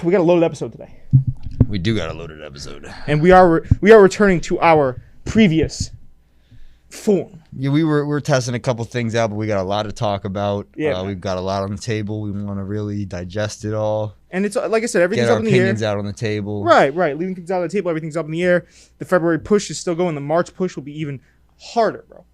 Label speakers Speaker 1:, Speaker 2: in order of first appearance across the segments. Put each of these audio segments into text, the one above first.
Speaker 1: we got a loaded episode today.
Speaker 2: We do got a loaded episode.
Speaker 1: And we are returning to our previous form.
Speaker 2: Yeah, we're testing a couple things out, but we got a lot to talk about.
Speaker 1: Yeah,
Speaker 2: we've got a lot on the table. We want to really digest it all.
Speaker 1: And it's like I said, everything's up in the air.
Speaker 2: Get our opinions out on the table.
Speaker 1: Right. Leaving things out on the table, everything's up in the air. The February push is still going. The March push will be even harder, bro.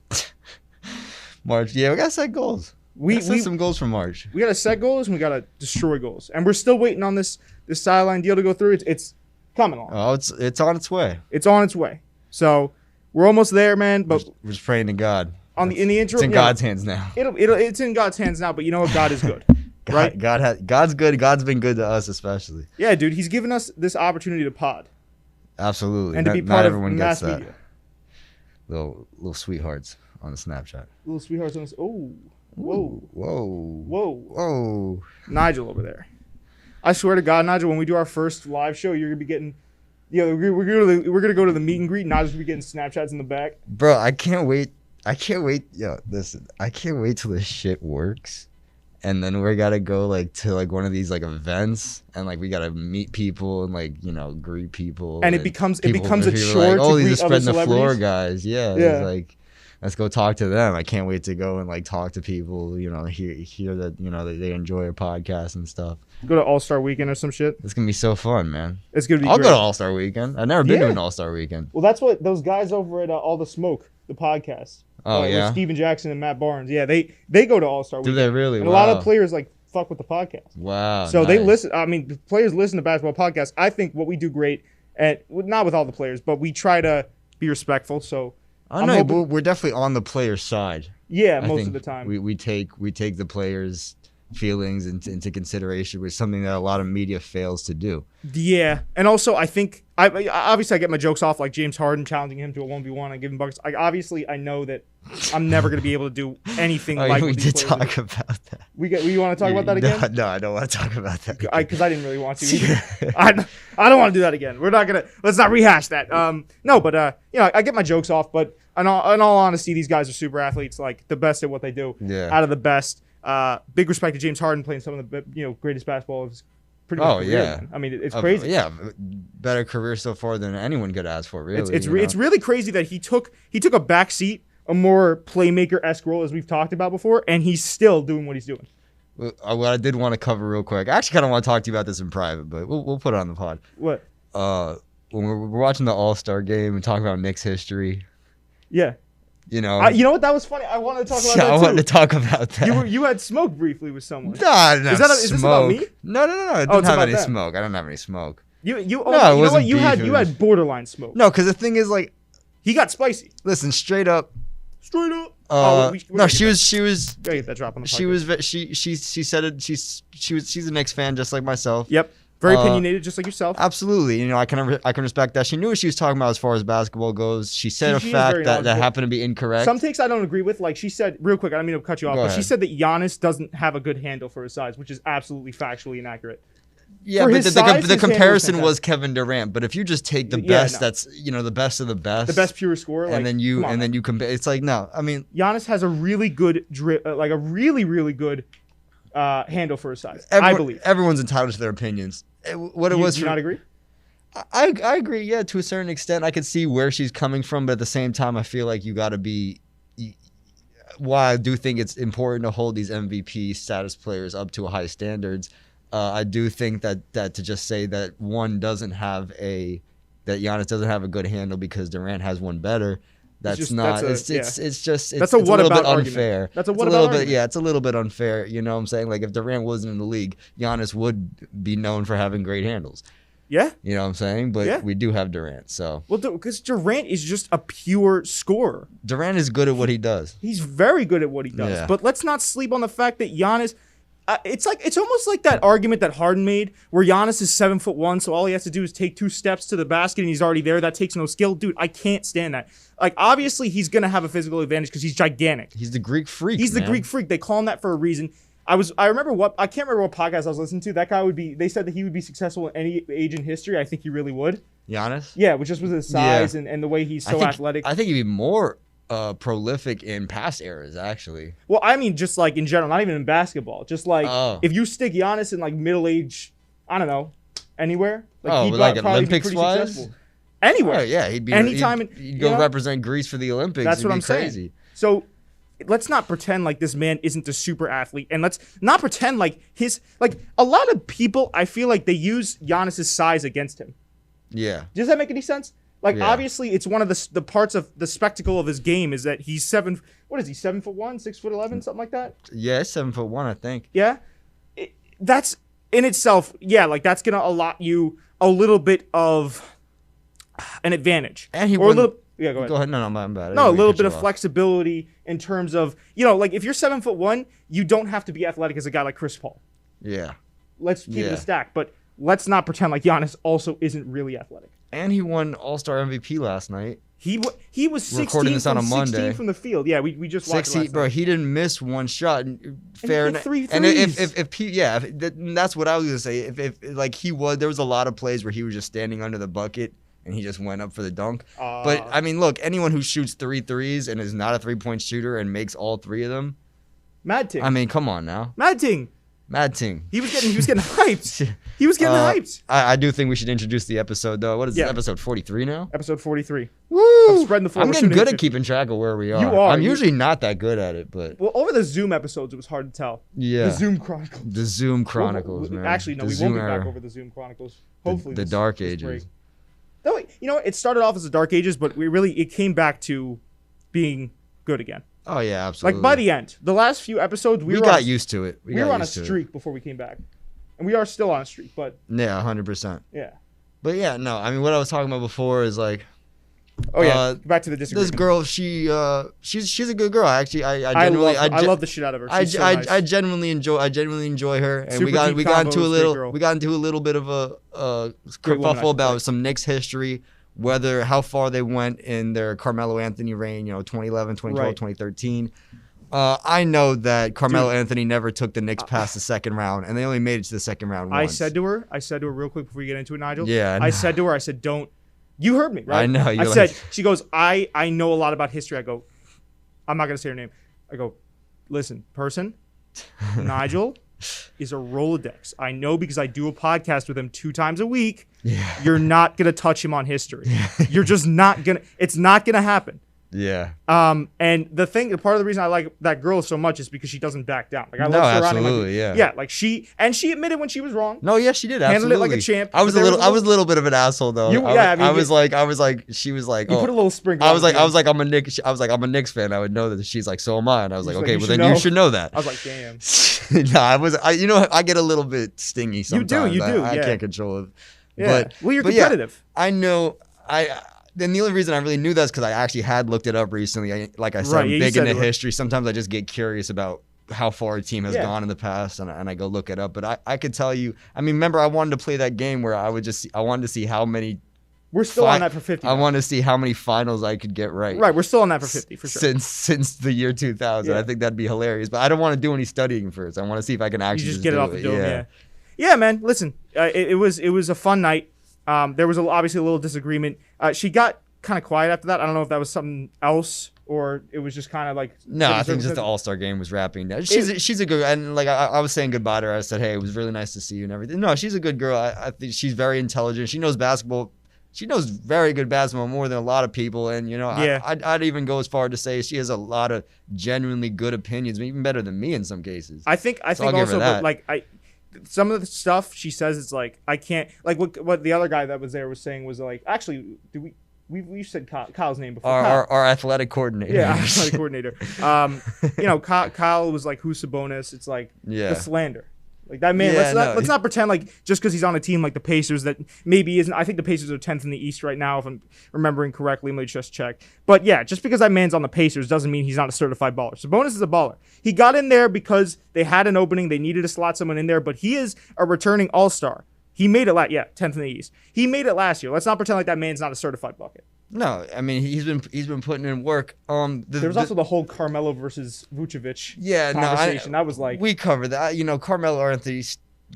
Speaker 2: March, yeah, we got to set goals. We set some goals for March.
Speaker 1: We got to set goals and we got to destroy goals. And we're still waiting on this sideline deal to go through. It's coming along.
Speaker 2: Oh, it's on its way.
Speaker 1: It's on its way. So we're almost there, man. But
Speaker 2: we're just praying to God.
Speaker 1: In the interim,
Speaker 2: it's in God's hands now.
Speaker 1: It's in God's hands now. But you know what? God is good. Right?
Speaker 2: God's good. God's been good to us, especially.
Speaker 1: Yeah, dude. He's given us this opportunity to pod.
Speaker 2: Absolutely.
Speaker 1: And to be part of
Speaker 2: everyone
Speaker 1: mass
Speaker 2: gets that.
Speaker 1: media.
Speaker 2: Little sweethearts on the Snapchat.
Speaker 1: Little sweethearts on this. Oh.
Speaker 2: Whoa.
Speaker 1: Nigel over there. I swear to God, Nigel, when we do our first live show, you're gonna be getting. Yeah, we're gonna go to the meet and greet. Nigel's gonna be getting Snapchats in the back.
Speaker 2: Bro, I can't wait. Yo, listen, I can't wait till this shit works, and then we gotta go to one of these events, and we gotta meet people and greet people.
Speaker 1: And it becoms a chore to greet
Speaker 2: these are
Speaker 1: other
Speaker 2: spreading the floor
Speaker 1: celebrities.
Speaker 2: guys. Yeah. It's let's go talk to them. I can't wait to go and talk to people. Hear that they enjoy a podcast and stuff.
Speaker 1: Go to All-Star Weekend or some shit.
Speaker 2: It's gonna be so fun, man.
Speaker 1: It's gonna be.
Speaker 2: I'll
Speaker 1: great.
Speaker 2: go to All-Star Weekend. I've never been to an All-Star Weekend.
Speaker 1: Well, that's what those guys over at All the Smoke, the podcast.
Speaker 2: Oh yeah.
Speaker 1: With Steven Jackson and Matt Barnes. Yeah, they go to All-Star Weekend.
Speaker 2: Do they really?
Speaker 1: And
Speaker 2: wow.
Speaker 1: a lot of players fuck with the podcast.
Speaker 2: Wow.
Speaker 1: So
Speaker 2: nice.
Speaker 1: they listen. I mean, the players listen to basketball podcasts. I think what we do great, and not with all the players, but we try to be respectful. So
Speaker 2: I know we're definitely on the player's side.
Speaker 1: Yeah, most of the time.
Speaker 2: We take the players' feelings into consideration, which is something that a lot of media fails to do.
Speaker 1: Yeah, and also I think obviously I get my jokes off like James Harden challenging him to a 1v1 and giving buckets. I know that I'm never going to be able to do anything like
Speaker 2: we
Speaker 1: what these
Speaker 2: did
Speaker 1: players
Speaker 2: talk
Speaker 1: do.
Speaker 2: about that.
Speaker 1: You want to talk about that again?
Speaker 2: No, I don't want to talk about that.
Speaker 1: Because I didn't really want to either. I don't want to do that again. Let's not rehash that. No, but I get my jokes off, but in all honesty, these guys are super athletes, the best at what they do.
Speaker 2: Yeah.
Speaker 1: Out of the best. Big respect to James Harden playing some of the greatest basketball of his pretty much career, man. I mean, it's crazy.
Speaker 2: Yeah, better career so far than anyone could ask for, really.
Speaker 1: It's really crazy that he took a back seat, a more playmaker-esque role as we've talked about before, and he's still doing what he's doing.
Speaker 2: What I did want to cover real quick, I actually kind of want to talk to you about this in private, but we'll put it on the pod.
Speaker 1: What?
Speaker 2: When we're watching the All-Star game and talking about Knicks history.
Speaker 1: Yeah.
Speaker 2: You know
Speaker 1: what? That was funny. I wanted to talk about that too.
Speaker 2: I wanted to talk about that.
Speaker 1: You had smoke briefly with someone.
Speaker 2: No,
Speaker 1: is this about me?
Speaker 2: No. I didn't have any smoke. I don't have any smoke.
Speaker 1: You had borderline smoke.
Speaker 2: No, because the thing is,
Speaker 1: he got spicy.
Speaker 2: Listen, straight up.
Speaker 1: No,
Speaker 2: she was.
Speaker 1: Gotta get that drop on the
Speaker 2: podcast. She said it. She's a Knicks fan just like myself.
Speaker 1: Yep. Very opinionated, just like yourself.
Speaker 2: Absolutely. I can respect that. She knew what she was talking about as far as basketball goes. She said a fact that happened to be incorrect.
Speaker 1: Some takes I don't agree with. She said, real quick, I don't mean to cut you off, but she said that Giannis doesn't have a good handle for his size, which is absolutely factually inaccurate.
Speaker 2: Yeah, but the comparison was Kevin Durant. But if you just take the best, that's the best of the best,
Speaker 1: the best pure scorer,
Speaker 2: and then you compare, it's no. I mean,
Speaker 1: Giannis has a really good a really good handle for his size. I believe
Speaker 2: everyone's entitled to their opinions. Do you
Speaker 1: not agree?
Speaker 2: I agree. Yeah, to a certain extent, I can see where she's coming from, but at the same time, I feel like you got to be. While I do think it's important to hold these MVP status players up to a high standards, I do think that to just say that Giannis doesn't have a good handle because Durant has one better. That's not. It's just a little bit unfair.
Speaker 1: That's a what about argument.
Speaker 2: Yeah, it's a little bit unfair. You know what I'm saying? If Durant wasn't in the league, Giannis would be known for having great handles.
Speaker 1: Yeah.
Speaker 2: You know what I'm saying? But we do have Durant, so.
Speaker 1: Well, because Durant is just a pure scorer.
Speaker 2: Durant is good at what he does.
Speaker 1: He's very good at what he does. Yeah. But let's not sleep on the fact that Giannis. It's almost like that argument that Harden made, where Giannis is 7'1", so all he has to do is take 2 steps to the basket and he's already there. That takes no skill, dude. I can't stand that. Obviously he's gonna have a physical advantage because he's gigantic.
Speaker 2: He's the Greek freak.
Speaker 1: He's the Greek freak. They call him that for a reason. I can't remember what podcast I was listening to. That guy would be. They said that he would be successful in any age in history. I think he really would.
Speaker 2: Giannis?
Speaker 1: Yeah, which just with his size and the way he's so athletic.
Speaker 2: I think he'd be more prolific in past eras, actually.
Speaker 1: Well, I mean, just in general, not even in basketball. Just if you stick Giannis in middle age, I don't know, anywhere.
Speaker 2: Like Olympics wise?
Speaker 1: Anywhere.
Speaker 2: Oh, yeah, he'd be
Speaker 1: anytime.
Speaker 2: He'd go represent Greece for the Olympics.
Speaker 1: That's what I'm
Speaker 2: crazy.
Speaker 1: saying. So let's not pretend like this man isn't a super athlete, and let's not pretend like a lot of people. I feel like they use Giannis's size against him.
Speaker 2: Yeah.
Speaker 1: Does that make any sense? Obviously, it's one of the parts of the spectacle of his game is that he's 7. What is he? 7'1", 6'11", something like that.
Speaker 2: Yeah, 7'1", I think.
Speaker 1: Yeah, that's in itself. Yeah, like that's gonna allot you a little bit of an advantage,
Speaker 2: and
Speaker 1: or a little. Yeah, go ahead.
Speaker 2: Go ahead. No, I'm bad.
Speaker 1: No, a little bit of flexibility in terms of like if you're 7'1", you don't have to be athletic as a guy like Chris Paul.
Speaker 2: Yeah.
Speaker 1: Let's keep it a stack, but let's not pretend like Giannis also isn't really athletic.
Speaker 2: And he won All-Star MVP last night.
Speaker 1: He was 16 from the field. Yeah, we just watched 16,
Speaker 2: bro. He didn't miss one shot. Fair
Speaker 1: enough. 3 threes.
Speaker 2: And that's what I was gonna say. If there was a lot of plays where he was just standing under the bucket and he just went up for the dunk. But I mean, look, anyone who shoots 3 threes and is not a 3-point shooter and makes all 3 of them,
Speaker 1: mad ting.
Speaker 2: I mean, come on now,
Speaker 1: mad ting.
Speaker 2: He
Speaker 1: was getting hyped. He was getting hyped.
Speaker 2: I do think we should introduce the episode though. What is it? Episode 43 now?
Speaker 1: Episode 43.
Speaker 2: Woo!
Speaker 1: I'm spreading the floor.
Speaker 2: I'm getting good at keeping track of where we are.
Speaker 1: You are.
Speaker 2: I'm usually not that good at it, but
Speaker 1: over the Zoom episodes, it was hard to tell.
Speaker 2: Yeah.
Speaker 1: The Zoom Chronicles.
Speaker 2: The Zoom Chronicles, man.
Speaker 1: Actually, no, we won't be back over the Zoom Chronicles. Hopefully,
Speaker 2: the Dark Ages.
Speaker 1: Though, it started off as the Dark Ages, but it came back to being good again.
Speaker 2: Oh yeah, absolutely.
Speaker 1: Like by the end, the last few episodes, we
Speaker 2: got used to it.
Speaker 1: We were on a streak before we came back, and we are still on a streak. But
Speaker 2: yeah, 100%.
Speaker 1: Yeah.
Speaker 2: But yeah, no. I mean, what I was talking about before is like.
Speaker 1: Oh yeah, back to the disagreement.
Speaker 2: This girl, she's a good girl. Actually,
Speaker 1: I love the shit out of her. She's so nice.
Speaker 2: I genuinely enjoy her, and we got into a little bit of a kerfuffle about some Knicks history. How far they went in their Carmelo Anthony reign, 2011, 2012, 2013. I know that Carmelo Anthony never took the Knicks past the second round, and they only made it to the second round once.
Speaker 1: I said to her real quick before you get into it, Nigel.
Speaker 2: Yeah.
Speaker 1: I said to her, don't. You heard me, right?
Speaker 2: I know.
Speaker 1: I said, she goes, I know a lot about history. I go, I'm not going to say her name. I go, listen, person, Nigel is a Rolodex. I know because I do a podcast with him 2 times a week.
Speaker 2: Yeah.
Speaker 1: You're not going to touch him on history. You're just not going to. It's not going to happen.
Speaker 2: Yeah.
Speaker 1: And part of the reason I like that girl so much is because she doesn't back down. Like I love
Speaker 2: absolutely, yeah.
Speaker 1: Yeah, like she admitted when she was wrong.
Speaker 2: No, yeah, she did. Absolutely.
Speaker 1: Handled it like a champ.
Speaker 2: I was a little bit of an asshole though. I was like, she was like,
Speaker 1: you put a little sprinkle.
Speaker 2: I was like, I'm a Knicks fan. I would know that. She's like, so am I. And I was like, okay, well then you should know that.
Speaker 1: I was like, damn.
Speaker 2: I get a little bit stingy sometimes.
Speaker 1: You do.
Speaker 2: I can't control it.
Speaker 1: Yeah. Well, you're competitive.
Speaker 2: Yeah, I know. Then the only reason I really knew that is because I actually had looked it up recently. Like I said, I'm big into history. Sometimes I just get curious about how far a team has gone in the past, and I go look it up. But I could tell you. I mean, remember I wanted to play that game where I wanted to see how many.
Speaker 1: We're still on that for 50.
Speaker 2: I want to see how many finals I could get right.
Speaker 1: Right, we're still on that for 50 for sure.
Speaker 2: Since the year 2000, I think that'd be hilarious. But I don't want to do any studying first. I want to see if I can actually
Speaker 1: just get it off the dome. Yeah, man. Listen, it was a fun night. There was obviously a little disagreement. She got kind of quiet after that. I don't know if that was something else or it was just kind of like.
Speaker 2: No, I think just the All-Star game was wrapping down. She's a good, and like I was saying goodbye to her. I said, hey, it was really nice to see you and everything. No, she's a good girl. I think she's very intelligent. She knows basketball. She knows very good basketball more than a lot of people, and I'd even go as far to say she has a lot of genuinely good opinions, even better than me in some cases.
Speaker 1: I think also, but like some of the stuff she says, it's like I can't like what the other guy that was there was saying was like, actually, we said Kyle's name before.
Speaker 2: Our athletic coordinator.
Speaker 1: Yeah, our athletic coordinator. Kyle was like, who's Sabonis? It's like the slander. Like that man. Let's not pretend like just because he's on a team like the Pacers that maybe isn't. I think the Pacers are 10th in the East right now, if I'm remembering correctly. Let me just check. But yeah, just because that man's on the Pacers doesn't mean he's not a certified baller. Sabonis is a baller. He got in there because they had an opening. They needed to slot someone in there, but he is a returning All-Star. He made it 10th in the East. He made it last year. Let's not pretend like that man's not a certified bucket.
Speaker 2: No, I mean he's been putting in work.
Speaker 1: There was also the whole Carmelo versus Vucevic conversation. That was like
Speaker 2: we covered that. Carmelo Anthony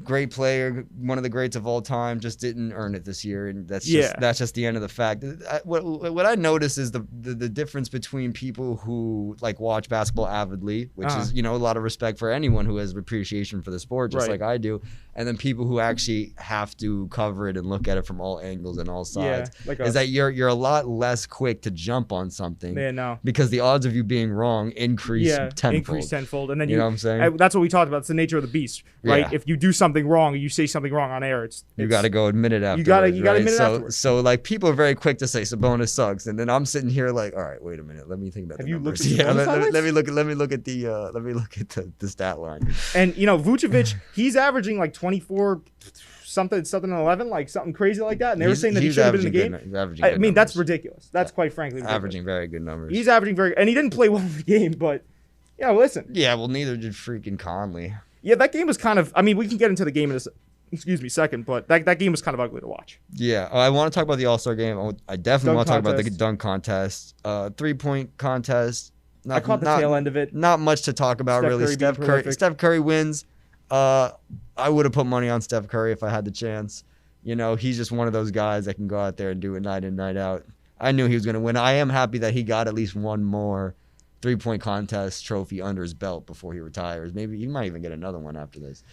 Speaker 2: great player, one of the greats of all time, just didn't earn it this year, and that's just the end of the fact. What I notice is the difference between people who like watch basketball avidly, which is a lot of respect for anyone who has appreciation for the sport, just like I do, and then people who actually have to cover it and look at it from all angles and all sides. Is that you're a lot less quick to jump on something, because the odds of you being wrong increase tenfold.
Speaker 1: And then
Speaker 2: you know what I'm saying?
Speaker 1: That's what we talked about. It's the nature of the beast, right? If you do something wrong, you say something wrong on air, you got
Speaker 2: to go admit it afterwards.
Speaker 1: You got to admit it afterwards.
Speaker 2: So like people are very quick to say Sabonis sucks, and then I'm sitting here like, all right, wait a minute, let me think about the numbers. Let me look at the stat line.
Speaker 1: And Vucevic, he's averaging like 24 something 11, like something crazy like that, and they were saying that he should have been in the game. I mean, that's ridiculous. That's quite frankly ridiculous.
Speaker 2: Averaging very good numbers.
Speaker 1: He's averaging and he didn't play well in the game, but listen.
Speaker 2: Yeah, well, neither did freaking Conley.
Speaker 1: Yeah, that game was kind of. I mean, we can get into the game in a second, but that game was kind of ugly to watch.
Speaker 2: Yeah, I want to talk about the All-Star game. I definitely want to talk about the dunk contest, 3-point contest.
Speaker 1: I caught the tail end of it.
Speaker 2: Not much to talk about, really. Steph Curry wins. I would have put money on Steph Curry if I had the chance. He's just one of those guys that can go out there and do it night in, night out. I knew he was going to win. I am happy that he got at least one more 3-point contest trophy under his belt before he retires. Maybe he might even get another one after this.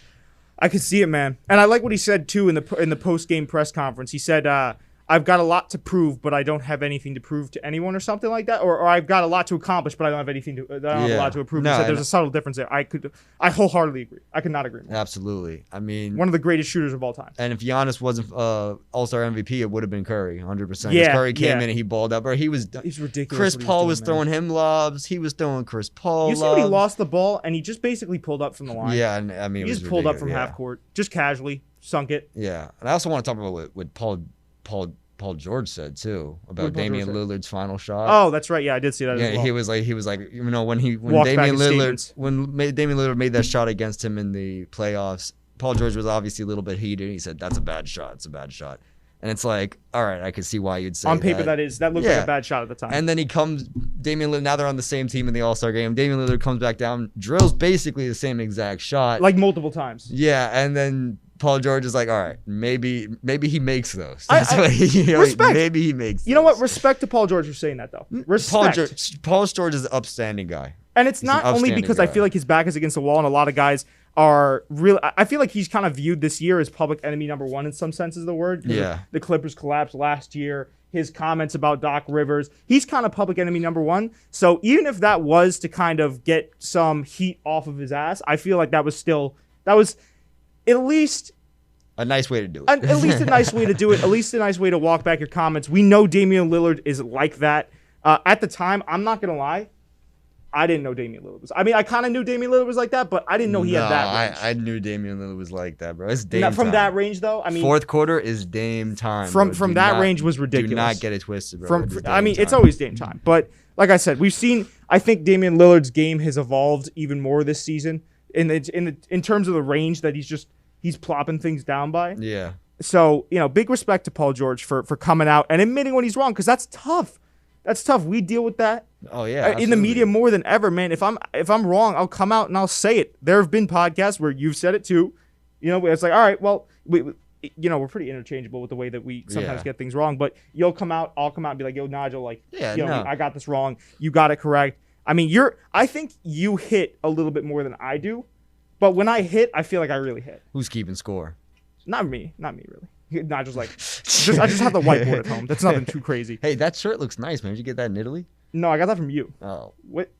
Speaker 1: I could see it, man. And I like what he said too in the post-game press conference. He said, I've got a lot to prove, but I don't have anything to prove to anyone, or something like that. Or I've got a lot to accomplish, but I don't have anything to. I don't have a lot to prove. He said there's a subtle difference there. I wholeheartedly agree. I could not agree more.
Speaker 2: Absolutely. I mean,
Speaker 1: one of the greatest shooters of all time.
Speaker 2: And if Giannis wasn't All-Star MVP, it would have been Curry, 100%. Yeah, Curry came in and he balled up. Or he's
Speaker 1: ridiculous.
Speaker 2: Chris Paul was throwing him lobs. He was throwing Chris Paul.
Speaker 1: You see when he lost the ball and he just basically pulled up from the line.
Speaker 2: Yeah, and I mean,
Speaker 1: he just pulled up from half court, just casually sunk it.
Speaker 2: Yeah, and I also want to talk about what Paul George said too about Damian Lillard's final shot.
Speaker 1: Oh, that's right. Yeah, I did see that.
Speaker 2: Yeah,
Speaker 1: as well.
Speaker 2: he was like, when Damian Lillard made that shot against him in the playoffs, Paul George was obviously a little bit heated. He said, "That's a bad shot. It's a bad shot." And it's like, all right, I could see why you'd say
Speaker 1: on paper that looked like a bad shot at the time.
Speaker 2: And then Damian Lillard. Now they're on the same team in the All-Star game. Damian Lillard comes back down, drills basically the same exact shot,
Speaker 1: like multiple times.
Speaker 2: Yeah, and then Paul George is like, all right, maybe he makes those.
Speaker 1: Respect.
Speaker 2: Maybe he makes those.
Speaker 1: You know what? Respect to Paul George for saying that, though. Respect.
Speaker 2: Paul George is an upstanding guy.
Speaker 1: And it's not only because I feel like his back is against the wall, and a lot of guys are real. I feel like he's kind of viewed this year as public enemy number one in some senses of the word.
Speaker 2: Yeah.
Speaker 1: The Clippers collapsed last year. His comments about Doc Rivers, he's kind of public enemy number one. So even if that was to kind of get some heat off of his ass, I feel like that was at least
Speaker 2: a nice way to do it.
Speaker 1: At least a nice way to do it. At least a nice way to walk back your comments. We know Damian Lillard is like that. At the time, I'm not going to lie, I didn't know Damian Lillard was. I mean, I kind of knew Damian Lillard was like that, but I didn't know he had that range.
Speaker 2: I knew Damian Lillard was like that, bro. It's Dame time.
Speaker 1: From that range, though, I mean,
Speaker 2: fourth quarter is Dame time.
Speaker 1: From that range was ridiculous.
Speaker 2: Do not get it twisted, bro.
Speaker 1: It's always Dame time. But like I said, we've seen. I think Damian Lillard's game has evolved even more this season in terms of the range that he's plopping things down by.
Speaker 2: Yeah.
Speaker 1: So big respect to Paul George for coming out and admitting when he's wrong, because that's tough. That's tough. We deal with that.
Speaker 2: Oh yeah, absolutely.
Speaker 1: In the media more than ever, man. If I'm wrong, I'll come out and I'll say it. There have been podcasts where you've said it too. It's like, all right, well, we're pretty interchangeable with the way that we sometimes get things wrong. But you'll come out, I'll come out and be like, yo, Nigel, I got this wrong. You got it correct. I mean, I think you hit a little bit more than I do, but when I hit, I feel like I really hit.
Speaker 2: Who's keeping score?
Speaker 1: Not me, really. Nigel's like, I just have the whiteboard at home. That's nothing too crazy.
Speaker 2: Hey, that shirt looks nice, man. Did you get that in Italy?
Speaker 1: No, I got that from you.
Speaker 2: Oh.
Speaker 1: What?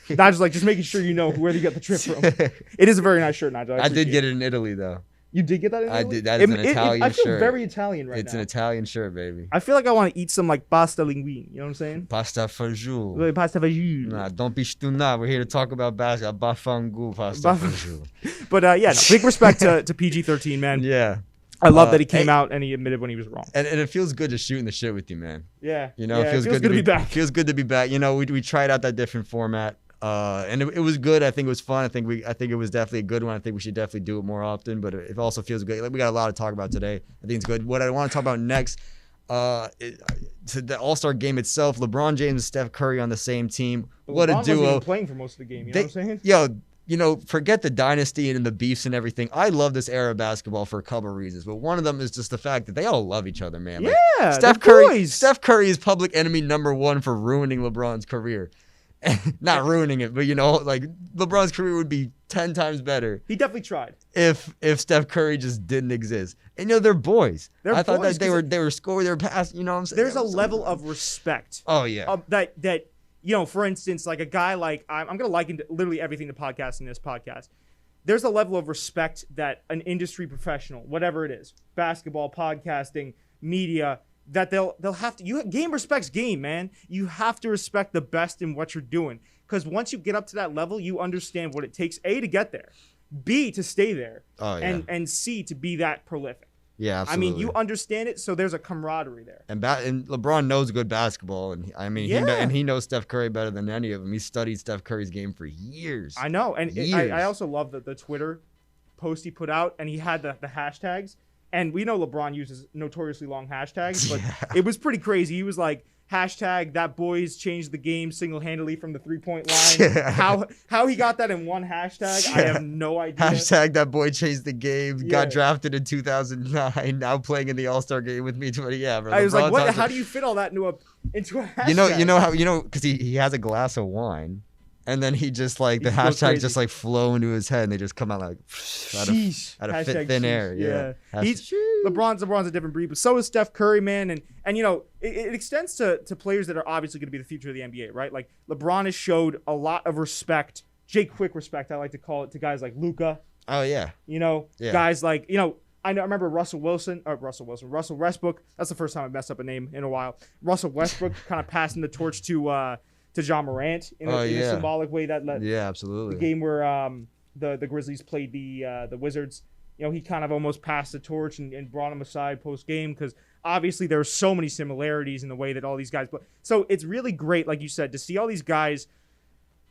Speaker 1: Nigel's like, just making sure you know where you got the trip from. It is a very nice shirt, Nigel.
Speaker 2: I did get it in Italy, though.
Speaker 1: You did get that in Italy?
Speaker 2: I did. That is an Italian shirt.
Speaker 1: I feel very Italian right now.
Speaker 2: It's an Italian shirt, baby.
Speaker 1: I feel like I want to eat some like pasta linguine. You know what I'm saying?
Speaker 2: Pasta fagioli.
Speaker 1: Pasta fagioli.
Speaker 2: Nah, don't be stunna. We're here to talk about basketball. Bafangu pasta fagioli.
Speaker 1: But big respect to PG-13, man.
Speaker 2: Yeah.
Speaker 1: I love that he came out and he admitted when he was wrong.
Speaker 2: And it feels good just shooting the shit with you, man.
Speaker 1: Yeah.
Speaker 2: It feels good to be back. Feels good to be back. We tried out that different format. And it was good. I think it was fun. I think it was definitely a good one. I think we should definitely do it more often. But it also feels good. Like, we got a lot to talk about today. I think it's good. What I want to talk about next, to the All-Star game itself. LeBron James and Steph Curry on the same team.
Speaker 1: But
Speaker 2: what
Speaker 1: LeBron
Speaker 2: a duo!
Speaker 1: Wasn't even playing for most of the game. You know what I'm saying?
Speaker 2: forget the dynasty and the beefs and everything. I love this era of basketball for a couple of reasons, but one of them is just the fact that they all love each other, man.
Speaker 1: Yeah,
Speaker 2: Steph Curry is public enemy number one for ruining LeBron's career. Not ruining it, but LeBron's career would be 10 times better.
Speaker 1: He definitely tried.
Speaker 2: If Steph Curry just didn't exist. And they're boys. I thought that they were scoring their pass, you know what I'm saying?
Speaker 1: There's a level of respect.
Speaker 2: Oh yeah.
Speaker 1: That for instance, like a guy like I'm going to liken literally everything to podcasting this podcast. There's a level of respect that an industry professional, whatever it is, basketball, podcasting, media, that they'll have to. Game respects game, man. You have to respect the best in what you're doing, because once you get up to that level, you understand what it takes: A, to get there, B, to stay there, and C, to be that prolific.
Speaker 2: Yeah, absolutely.
Speaker 1: I mean, you understand it, so there's a camaraderie there.
Speaker 2: And LeBron knows good basketball, and he knows Steph Curry better than any of them. He studied Steph Curry's game for years.
Speaker 1: I know, and I also love the Twitter post he put out, and he had the hashtags. And we know LeBron uses notoriously long hashtags, but it was pretty crazy. He was like, hashtag that boys changed the game single-handedly from the three-point line. Yeah. How he got that in one hashtag, I have no idea.
Speaker 2: Hashtag that boy changed the game. Yeah. Got drafted in 2009. Now playing in the All-Star game with me. Yeah, bro.
Speaker 1: I was like, what? How do you fit all that into a hashtag?
Speaker 2: Because he has a glass of wine. And then he just the hashtag just flow into his head, and they just come out out of thin air. Yeah.
Speaker 1: LeBron's a different breed, but so is Steph Curry, man. And it extends to players that are obviously going to be the future of the NBA, right? Like LeBron has showed a lot of respect, Jake Quick respect, I like to call it, to guys like Luka.
Speaker 2: Oh yeah.
Speaker 1: Guys like I remember Russell Westbrook. That's the first time I messed up a name in a while. Russell Westbrook kind of passing the torch to John Morant in a symbolic way that
Speaker 2: absolutely.
Speaker 1: The game where the Grizzlies played the Wizards, he kind of almost passed the torch and brought him aside post game, because obviously there are so many similarities in the way that all these guys play. So it's really great, like you said, to see all these guys.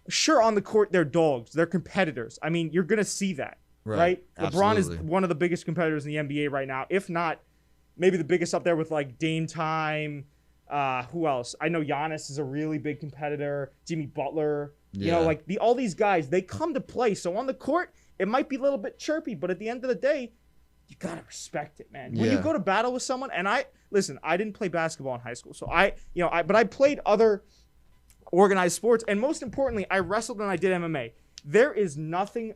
Speaker 1: Sure, on the court they're dogs, they're competitors. I mean, you're gonna see that, right? LeBron is one of the biggest competitors in the NBA right now, if not maybe the biggest up there with Dame Time. Who else? I know Giannis is a really big competitor. Jimmy Butler. All these guys, they come to play. So on the court, it might be a little bit chirpy, but at the end of the day, you gotta respect it, man. When you go to battle with someone, and I didn't play basketball in high school, so but I played other organized sports, and most importantly, I wrestled and I did MMA. There is nothing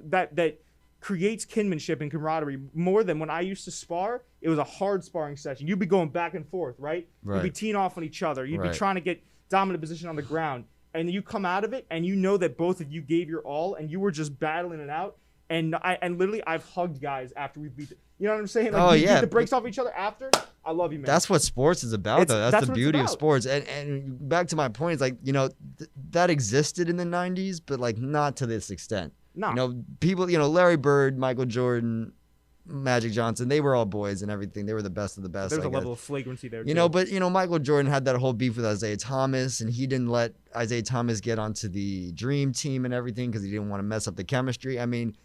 Speaker 1: that creates kinship and camaraderie more than when I used to spar. It was a hard sparring session. You'd be going back and forth, right? You'd be teeing off on each other. You'd be trying to get dominant position on the ground. And you come out of it, and you know that both of you gave your all, and you were just battling it out. And literally, I've hugged guys after we beat it. You know what I'm saying? Beat the brakes off each other after. I love you, man.
Speaker 2: That's what sports is about, though. That's the beauty of sports. And back to my point, is that existed in the 90s, but not to this extent. No. People, Larry Bird, Michael Jordan, Magic Johnson, they were all boys and everything. They were the best of the best.
Speaker 1: There's a level of flagrancy there, too.
Speaker 2: But Michael Jordan had that whole beef with Isaiah Thomas, and he didn't let Isaiah Thomas get onto the Dream Team and everything because he didn't want to mess up the chemistry. I mean,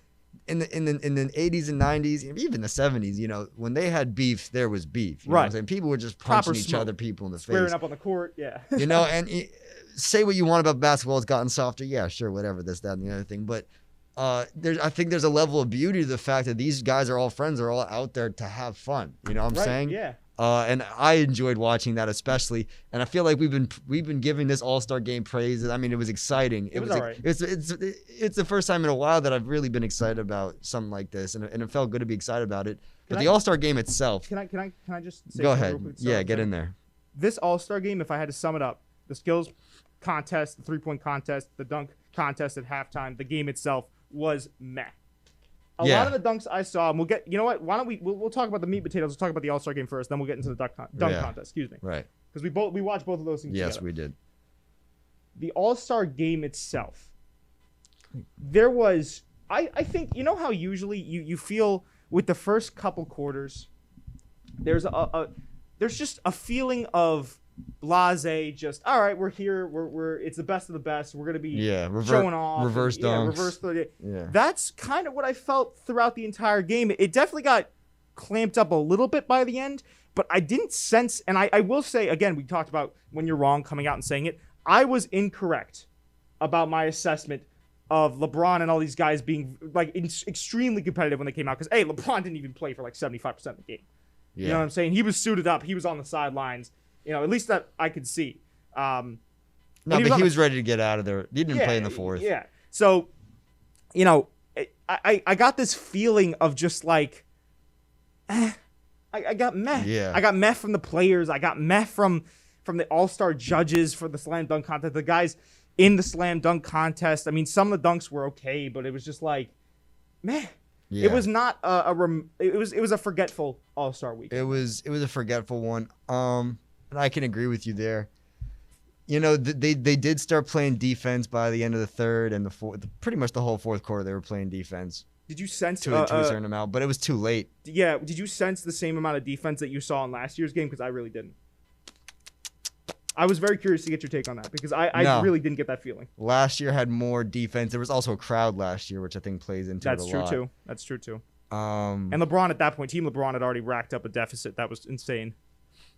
Speaker 2: in the 80s and 90s, even the 70s, when they had beef, there was beef. You know what I'm saying? People were just punching each other, people in the face.
Speaker 1: Squaring up on the court, yeah.
Speaker 2: And say what you want about basketball, it's gotten softer. Yeah, sure, whatever, this, that, and the other thing. But I think there's a level of beauty to the fact that these guys are all friends, are all out there to have fun. You know what I'm saying?
Speaker 1: Yeah.
Speaker 2: And I enjoyed watching that especially, and I feel like we've been giving this All-Star game praise. I mean, it was exciting. It was all right. It's the first time in a while that I've really been excited about something like this, and it felt good to be excited about it. But the All-Star game itself.
Speaker 1: Can I just say
Speaker 2: go ahead?
Speaker 1: Real quick?
Speaker 2: Yeah, get in there.
Speaker 1: This All-Star game, if I had to sum it up, the skills contest, the three-point contest, the dunk contest at halftime, the game itself was meh. A lot of the dunks I saw, and we'll get, you know what? Why don't we'll talk about the meat potatoes. We'll talk about the All-Star game first, then we'll get into the dunk contest. Excuse me.
Speaker 2: Right.
Speaker 1: Because we watched both of those things
Speaker 2: Yes,
Speaker 1: together.
Speaker 2: we did.
Speaker 1: The All-Star game itself, there was, I think, how usually you feel with the first couple quarters, there's just a feeling of blase, just all right, we're here, we're it's the best of the best, we're gonna be showing off,
Speaker 2: reverse dunks,
Speaker 1: reverse 30. That's kind of what I felt throughout the entire game. It definitely got clamped up a little bit by the end, but I didn't sense, and I will say again, we talked about when you're wrong coming out and saying it. I was incorrect about my assessment of LeBron and all these guys being like extremely competitive when they came out. Because LeBron didn't even play for like 75% of the game. You know what I'm saying? He was suited up. He was on the sidelines. At least that I could see.
Speaker 2: No, but he was ready to get out of there. He didn't play in the fourth.
Speaker 1: Yeah. So, I got this feeling of just like, I got meh.
Speaker 2: Yeah.
Speaker 1: I got meh from the players. I got meh from the all-star judges for the slam dunk contest. The guys in the slam dunk contest. I mean, some of the dunks were okay, but it was just like, meh. Yeah. It was not it was a forgetful all-star week.
Speaker 2: It was a forgetful one. And I can agree with you there. They did start playing defense by the end of the third and the fourth. Pretty much the whole fourth quarter, they were playing defense.
Speaker 1: Did you sense
Speaker 2: to a certain amount? But it was too late.
Speaker 1: Yeah. Did you sense the same amount of defense that you saw in last year's game? Because I really didn't. I was very curious to get your take on that because I really didn't get that feeling.
Speaker 2: Last year had more defense. There was also a crowd last year, which I think plays into it a lot.
Speaker 1: That's true too. And LeBron at that point, Team LeBron had already racked up a deficit that was insane.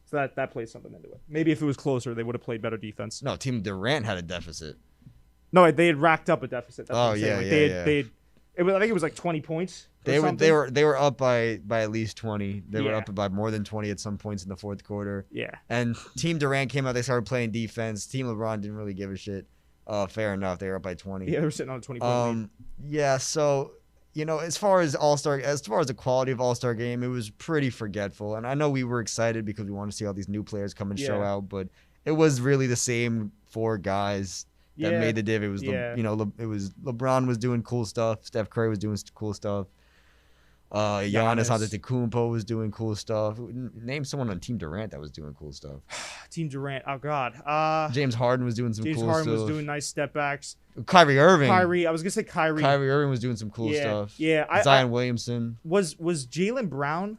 Speaker 1: So that plays something into it. Maybe if it was closer, they would have played better defense.
Speaker 2: No, Team Durant had a deficit.
Speaker 1: No, they had racked up a deficit. That's
Speaker 2: I think
Speaker 1: it was like 20 points.
Speaker 2: They were up by at least 20. They were up by more than 20 at some points in the fourth quarter.
Speaker 1: Yeah.
Speaker 2: And Team Durant came out. They started playing defense. Team LeBron didn't really give a shit. Fair enough. They were up by 20.
Speaker 1: Yeah, they were sitting on a 20-point lead.
Speaker 2: Yeah. So as far as the quality of All-Star game, it was pretty forgetful. And I know we were excited because we wanted to see all these new players come and show out, but it was really the same four guys that made the div. It was it was LeBron was doing cool stuff. Steph Curry was doing cool stuff. Giannis Antetokounmpo was doing cool stuff. Name someone on Team Durant that was doing cool stuff.
Speaker 1: Team Durant. Oh God.
Speaker 2: James Harden was doing some cool stuff. James Harden
Speaker 1: was doing nice step backs.
Speaker 2: Kyrie Irving.
Speaker 1: I was gonna say Kyrie.
Speaker 2: Kyrie Irving was doing some cool stuff.
Speaker 1: Yeah.
Speaker 2: Zion Williamson.
Speaker 1: Was Jaylen Brown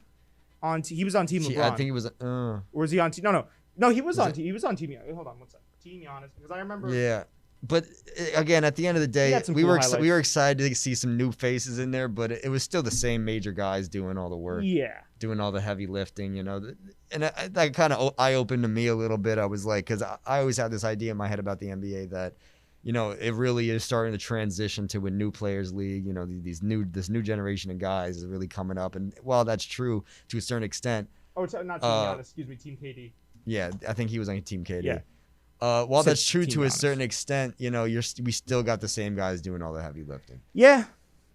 Speaker 1: on? He was on Team LeBron.
Speaker 2: I think he was.
Speaker 1: Or was he on Team? No. He was on. He was on Team. Hold on one second. Team Giannis, because I remember.
Speaker 2: Yeah. But again, at the end of the day, we were excited to see some new faces in there, but it was still the same major guys doing all the work, doing all the heavy lifting, and that kind of eye-opened to me a little bit. I was like, because I always had this idea in my head about the NBA that, it really is starting to transition to a new players league. This new generation of guys is really coming up, and while that's true to a certain extent.
Speaker 1: Oh, it's not Team Giannis, excuse me, Team KD.
Speaker 2: Yeah, I think he was on Team KD.
Speaker 1: Yeah.
Speaker 2: While that's true to a certain extent, we still got the same guys doing all the heavy lifting.
Speaker 1: Yeah.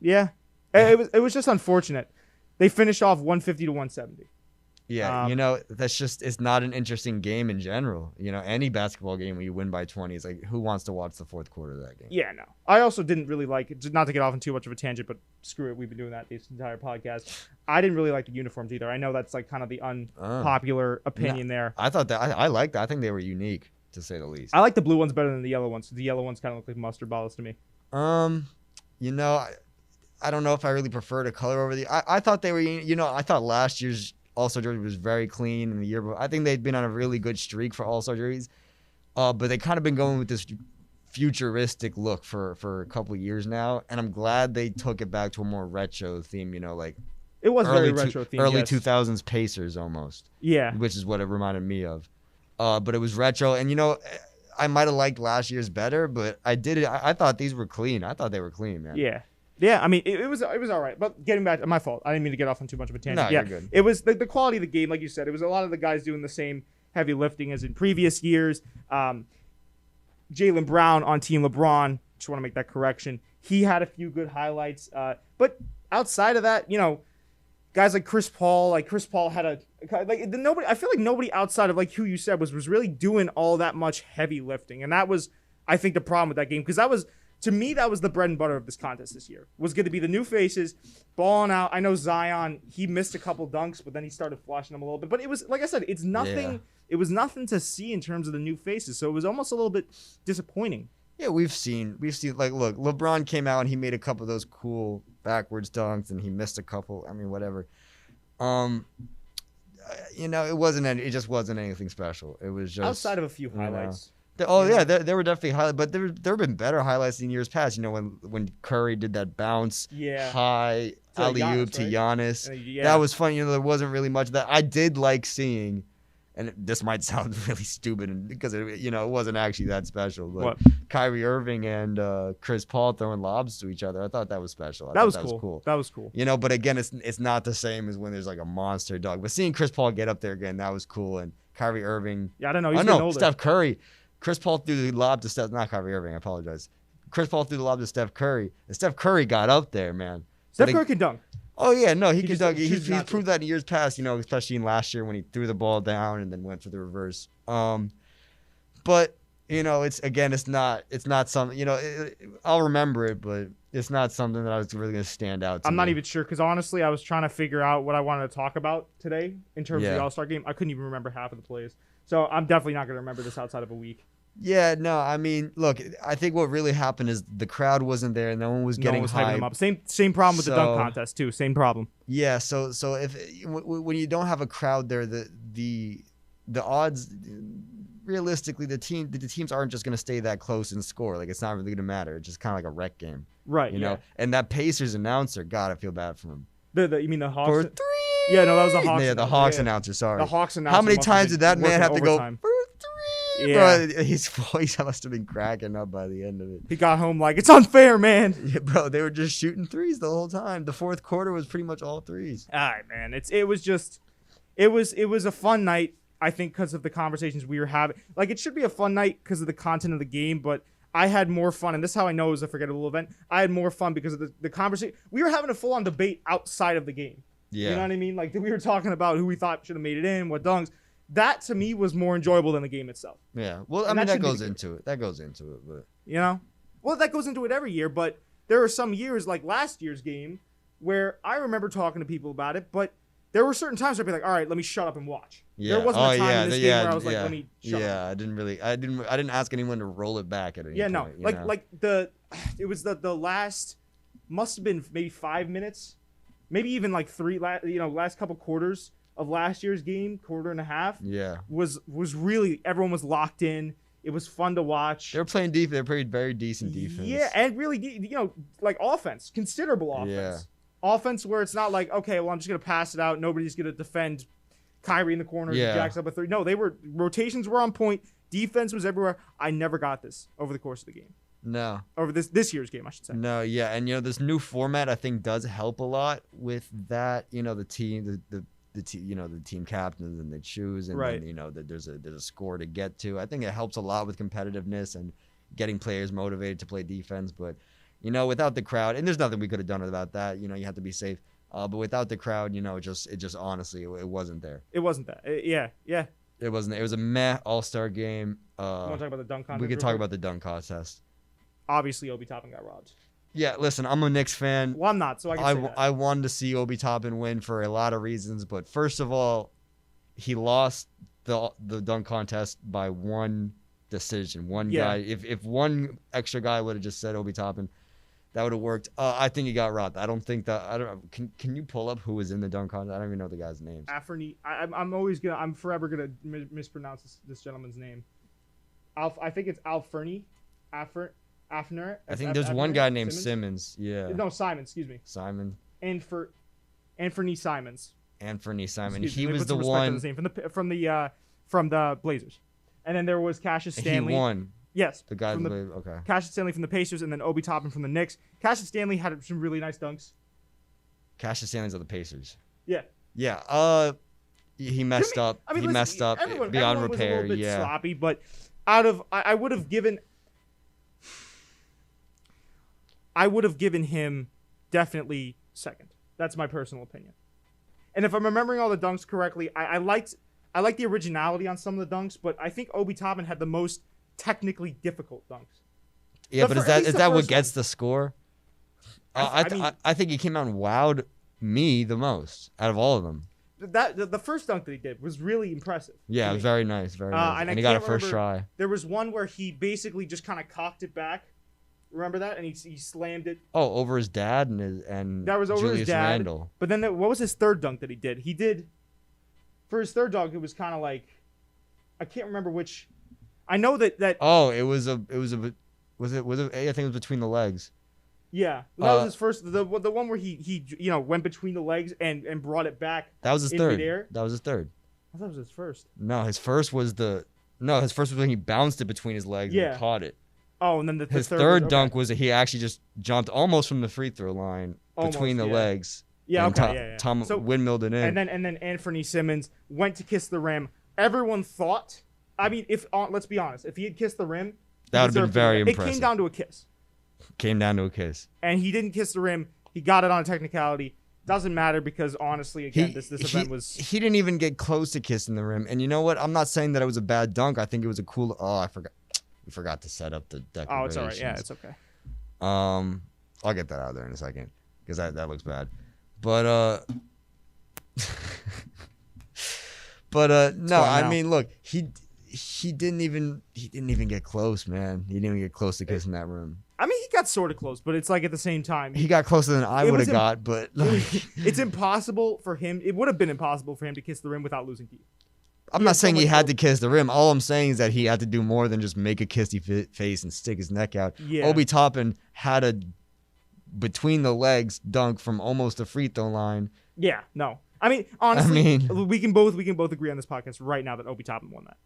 Speaker 1: It was just unfortunate. They finished off 150 to 170.
Speaker 2: Yeah, it's not an interesting game in general. Any basketball game where you win by 20 is like, who wants to watch the fourth quarter of that game? Yeah, no. I also didn't really like it, not to get off on too much of a tangent, but screw it, we've been doing that this entire podcast. I didn't really like the uniforms either. I know that's like kind of the unpopular opinion there. I thought that I liked that. I think they were unique, to say the least. I like the blue ones better than the yellow ones. The yellow ones kind of look like mustard balls to me. I don't know if I really prefer the color over the. I thought they were. I thought last year's All-Star jersey was very clean, in the year before. I think they'd been on a really good streak for All-Star jerseys, but they kind of been going with this futuristic look for a couple of years now, and I'm glad they took it back to a more retro theme. Like it was very retro theme, early 2000s Pacers almost. Yeah, which is what it reminded me of. But it was retro, and I might have liked last year's better, but I thought these were clean. I thought they were clean, man. Yeah. I mean, it was all right. But getting back, my fault. I didn't mean to get off on too much of a tangent. No, you're good.
Speaker 1: It was the quality of the game, like you said. It was a lot of the guys doing the same heavy lifting as in previous years. Jaylen Brown on Team LeBron. Just want to make that correction. He had a few good highlights. But outside of that, guys like Chris Paul had nobody. I feel like nobody outside of like who you said was really doing all that much heavy lifting, and that was, I think, the problem with that game, because that was. To me, that was the bread and butter of this contest this year. Was going to be the new faces, balling out. I know Zion, he missed a couple dunks, but then he started flashing them a little bit. But it was, like I said, it's nothing. Yeah. It was nothing to see in terms of the new faces. So it was almost a little bit disappointing. Yeah, we've seen like, look, LeBron came out and he made a couple of those cool backwards dunks, and he missed a couple. I mean, whatever. It just wasn't anything special. It was just outside of a few highlights. There were definitely highlights, but there have been better highlights in years past. When Curry did that bounce high alley-oop to Giannis. That was fun. There wasn't really much of that. I did like seeing
Speaker 2: and this might sound really stupid because it wasn't actually that special. But
Speaker 1: What?
Speaker 2: Kyrie Irving and Chris Paul throwing lobs to each other, I thought that was special.
Speaker 1: That was cool. That was cool.
Speaker 2: But again, it's not the same as when there's like a monster dunk. But seeing Chris Paul get up there again, that was cool. And Kyrie Irving.
Speaker 1: Yeah, I don't know. He's getting older.
Speaker 2: Steph Curry. Chris Paul threw the lob to Steph. Not Kyrie Irving. I apologize. Chris Paul threw the lob to Steph Curry, and Steph Curry got up there, man.
Speaker 1: Steph Curry can dunk.
Speaker 2: Oh yeah, no, he can dunk. He's proved that in years past. Especially in last year when he threw the ball down and then went for the reverse. But it's not something. I'll remember it, but it's not something that I was really gonna stand out.
Speaker 1: I'm not even sure because honestly, I was trying to figure out what I wanted to talk about today in terms of the All-Star game. I couldn't even remember half of the plays, so I'm definitely not gonna remember this outside of a week.
Speaker 2: Yeah, no, I mean, look, I think what really happened is the crowd wasn't there, and no one was getting hyped. Them up.
Speaker 1: Same problem with the dunk contest too. Same problem.
Speaker 2: Yeah, so if when you don't have a crowd there, the odds, realistically, the teams aren't just going to stay that close and score. Like it's not really going to matter. It's just kind of like a rec game,
Speaker 1: right?
Speaker 2: You know, and that Pacers announcer, God, I feel bad for him.
Speaker 1: You mean the Hawks?
Speaker 2: For 3.
Speaker 1: Yeah, no, that was the Hawks.
Speaker 2: Yeah, the Hawks announcer. Sorry,
Speaker 1: the Hawks announcer.
Speaker 2: How many times did that man have to go?
Speaker 1: Yeah.
Speaker 2: Bro, his voice must have been cracking up by the end of it.
Speaker 1: He got home like, it's unfair, man.
Speaker 2: Yeah, bro, they were just shooting threes the whole time. The fourth quarter was pretty much all threes.
Speaker 1: All right, man. It was a fun night, I think, because of the conversations we were having. Like, it should be a fun night because of the content of the game, but I had more fun, and this is how I know it was a forgettable event. I had more fun because of the conversation. We were having a full-on debate outside of the game.
Speaker 2: Yeah.
Speaker 1: You know what I mean? Like, we were talking about who we thought should have made it in, what dunks. That to me was more enjoyable than the game itself.
Speaker 2: Yeah. Well, I mean, that goes into it. But
Speaker 1: Well, that goes into it every year, but there are some years like last year's game where I remember talking to people about it, but there were certain times where I'd be like, all right, let me shut up and watch.
Speaker 2: Yeah.
Speaker 1: There wasn't a time in this game where I was like, let me shut up.
Speaker 2: Yeah, I didn't ask anyone to roll it back at any point.
Speaker 1: It was the last, must have been maybe 5 minutes, maybe even like last couple quarters of last year's game, quarter and a half.
Speaker 2: Yeah.
Speaker 1: Was really, everyone was locked in. It was fun to watch.
Speaker 2: They were playing defense. They were playing very decent defense.
Speaker 1: Yeah, and really, like offense, considerable offense.
Speaker 2: Yeah.
Speaker 1: Offense where it's not like, okay, well, I'm just going to pass it out. Nobody's going to defend Kyrie in the corner.
Speaker 2: Yeah.
Speaker 1: Jacks up a 3. No, rotations were on point. Defense was everywhere. I never got this over the course of the game.
Speaker 2: No.
Speaker 1: Over this year's game, I should say.
Speaker 2: No, yeah. And, this new format, I think, does help a lot with that. The team, the team captains and they choose, and
Speaker 1: right.
Speaker 2: then, that there's a score to get to. I think it helps a lot with competitiveness and getting players motivated to play defense. But without the crowd, and there's nothing we could have done about that. You have to be safe. But without the crowd, it just honestly, it wasn't there.
Speaker 1: It wasn't that. Yeah.
Speaker 2: It wasn't. It was a meh All-Star game.
Speaker 1: You want to talk about the dunk contest?
Speaker 2: We could talk about the dunk contest.
Speaker 1: Obviously, Obi Toppin got robbed.
Speaker 2: Yeah, listen, I'm a Knicks fan.
Speaker 1: Well, I'm not, so I can say that.
Speaker 2: I wanted to see Obi Toppin win for a lot of reasons, but first of all, he lost the dunk contest by one decision. One guy. If one extra guy would have just said Obi Toppin, that would have worked. I think he got robbed. I don't think that. I don't. Can you pull up who was in the dunk contest? I don't even know the guy's name.
Speaker 1: I'm forever gonna mispronounce this gentleman's name. I think it's Alferny. Afner.
Speaker 2: I think there's one guy named Simmons. Yeah.
Speaker 1: No, Simon. Excuse me.
Speaker 2: Simon.
Speaker 1: Anthony Simons.
Speaker 2: Anthony Simon.
Speaker 1: He
Speaker 2: was the one
Speaker 1: from the Blazers, and then there was Cassius Stanley.
Speaker 2: He won.
Speaker 1: Yes.
Speaker 2: The guy. Okay.
Speaker 1: Cassius Stanley from the Pacers, and then Obi Toppin from the Knicks. Cassius Stanley had some really nice dunks.
Speaker 2: Cassius Stanley's of the Pacers.
Speaker 1: Yeah.
Speaker 2: Yeah. He messed up. He messed up beyond repair.
Speaker 1: Was a little bit
Speaker 2: yeah.
Speaker 1: sloppy, but I would have given him definitely second. That's my personal opinion. And if I'm remembering all the dunks correctly, I liked the originality on some of the dunks, but I think Obi Toppin had the most technically difficult dunks.
Speaker 2: Yeah, but is that what gets the score? I think he came out and wowed me the most out of all of them.
Speaker 1: The first dunk that he did was really impressive.
Speaker 2: Yeah, it was very nice, very nice. And he got a first try.
Speaker 1: There was one where he basically just kind of cocked it back. Remember that? And he slammed it.
Speaker 2: Oh, over his dad and
Speaker 1: that was over
Speaker 2: Julius
Speaker 1: his dad.
Speaker 2: Randle.
Speaker 1: But then what was his third dunk that he did? He did for his third dunk. It was kind of like I can't remember which. I know that.
Speaker 2: Oh, it was a. Was it? I think it was between the legs.
Speaker 1: Yeah, that was his first. The one where he went between the legs and brought it back.
Speaker 2: That was his third. Midair. That was his third.
Speaker 1: I thought it was his first.
Speaker 2: No, his first was when he bounced it between his legs and caught it.
Speaker 1: Oh, and then
Speaker 2: his third dunk was that he actually just jumped almost from the free throw line between the legs.
Speaker 1: Yeah,
Speaker 2: Tom windmilled it in.
Speaker 1: And then Anthony Simmons went to kiss the rim. Everyone thought, I mean, let's be honest, if he had kissed the rim,
Speaker 2: that would have been very impressive.
Speaker 1: It came down to a kiss.
Speaker 2: And
Speaker 1: he didn't kiss the rim. He got it on a technicality. Doesn't matter because honestly, again, this event was.
Speaker 2: He didn't even get close to kissing the rim. And you know what? I'm not saying that it was a bad dunk. I think it was a cool. Oh, I forgot. We forgot to set up the declarations.
Speaker 1: Oh, it's all right. Yeah, it's okay.
Speaker 2: I'll get that out there in a second because that looks bad. But no, I mean, look, he didn't even get close, man. He didn't even get close to kissing that rim.
Speaker 1: I mean, he got sort of close, but it's like at the same time.
Speaker 2: He got closer than I would have got, but like,
Speaker 1: it's impossible for him. It would have been impossible for him to kiss the rim without losing teeth.
Speaker 2: I'm not saying he had to kiss the rim. All I'm saying is that he had to do more than just make a kissy face and stick his neck out.
Speaker 1: Yeah.
Speaker 2: Obi Toppin had a between the legs dunk from almost the free throw line.
Speaker 1: Yeah, no. I mean, honestly, we can both agree on this podcast right now that Obi Toppin won that.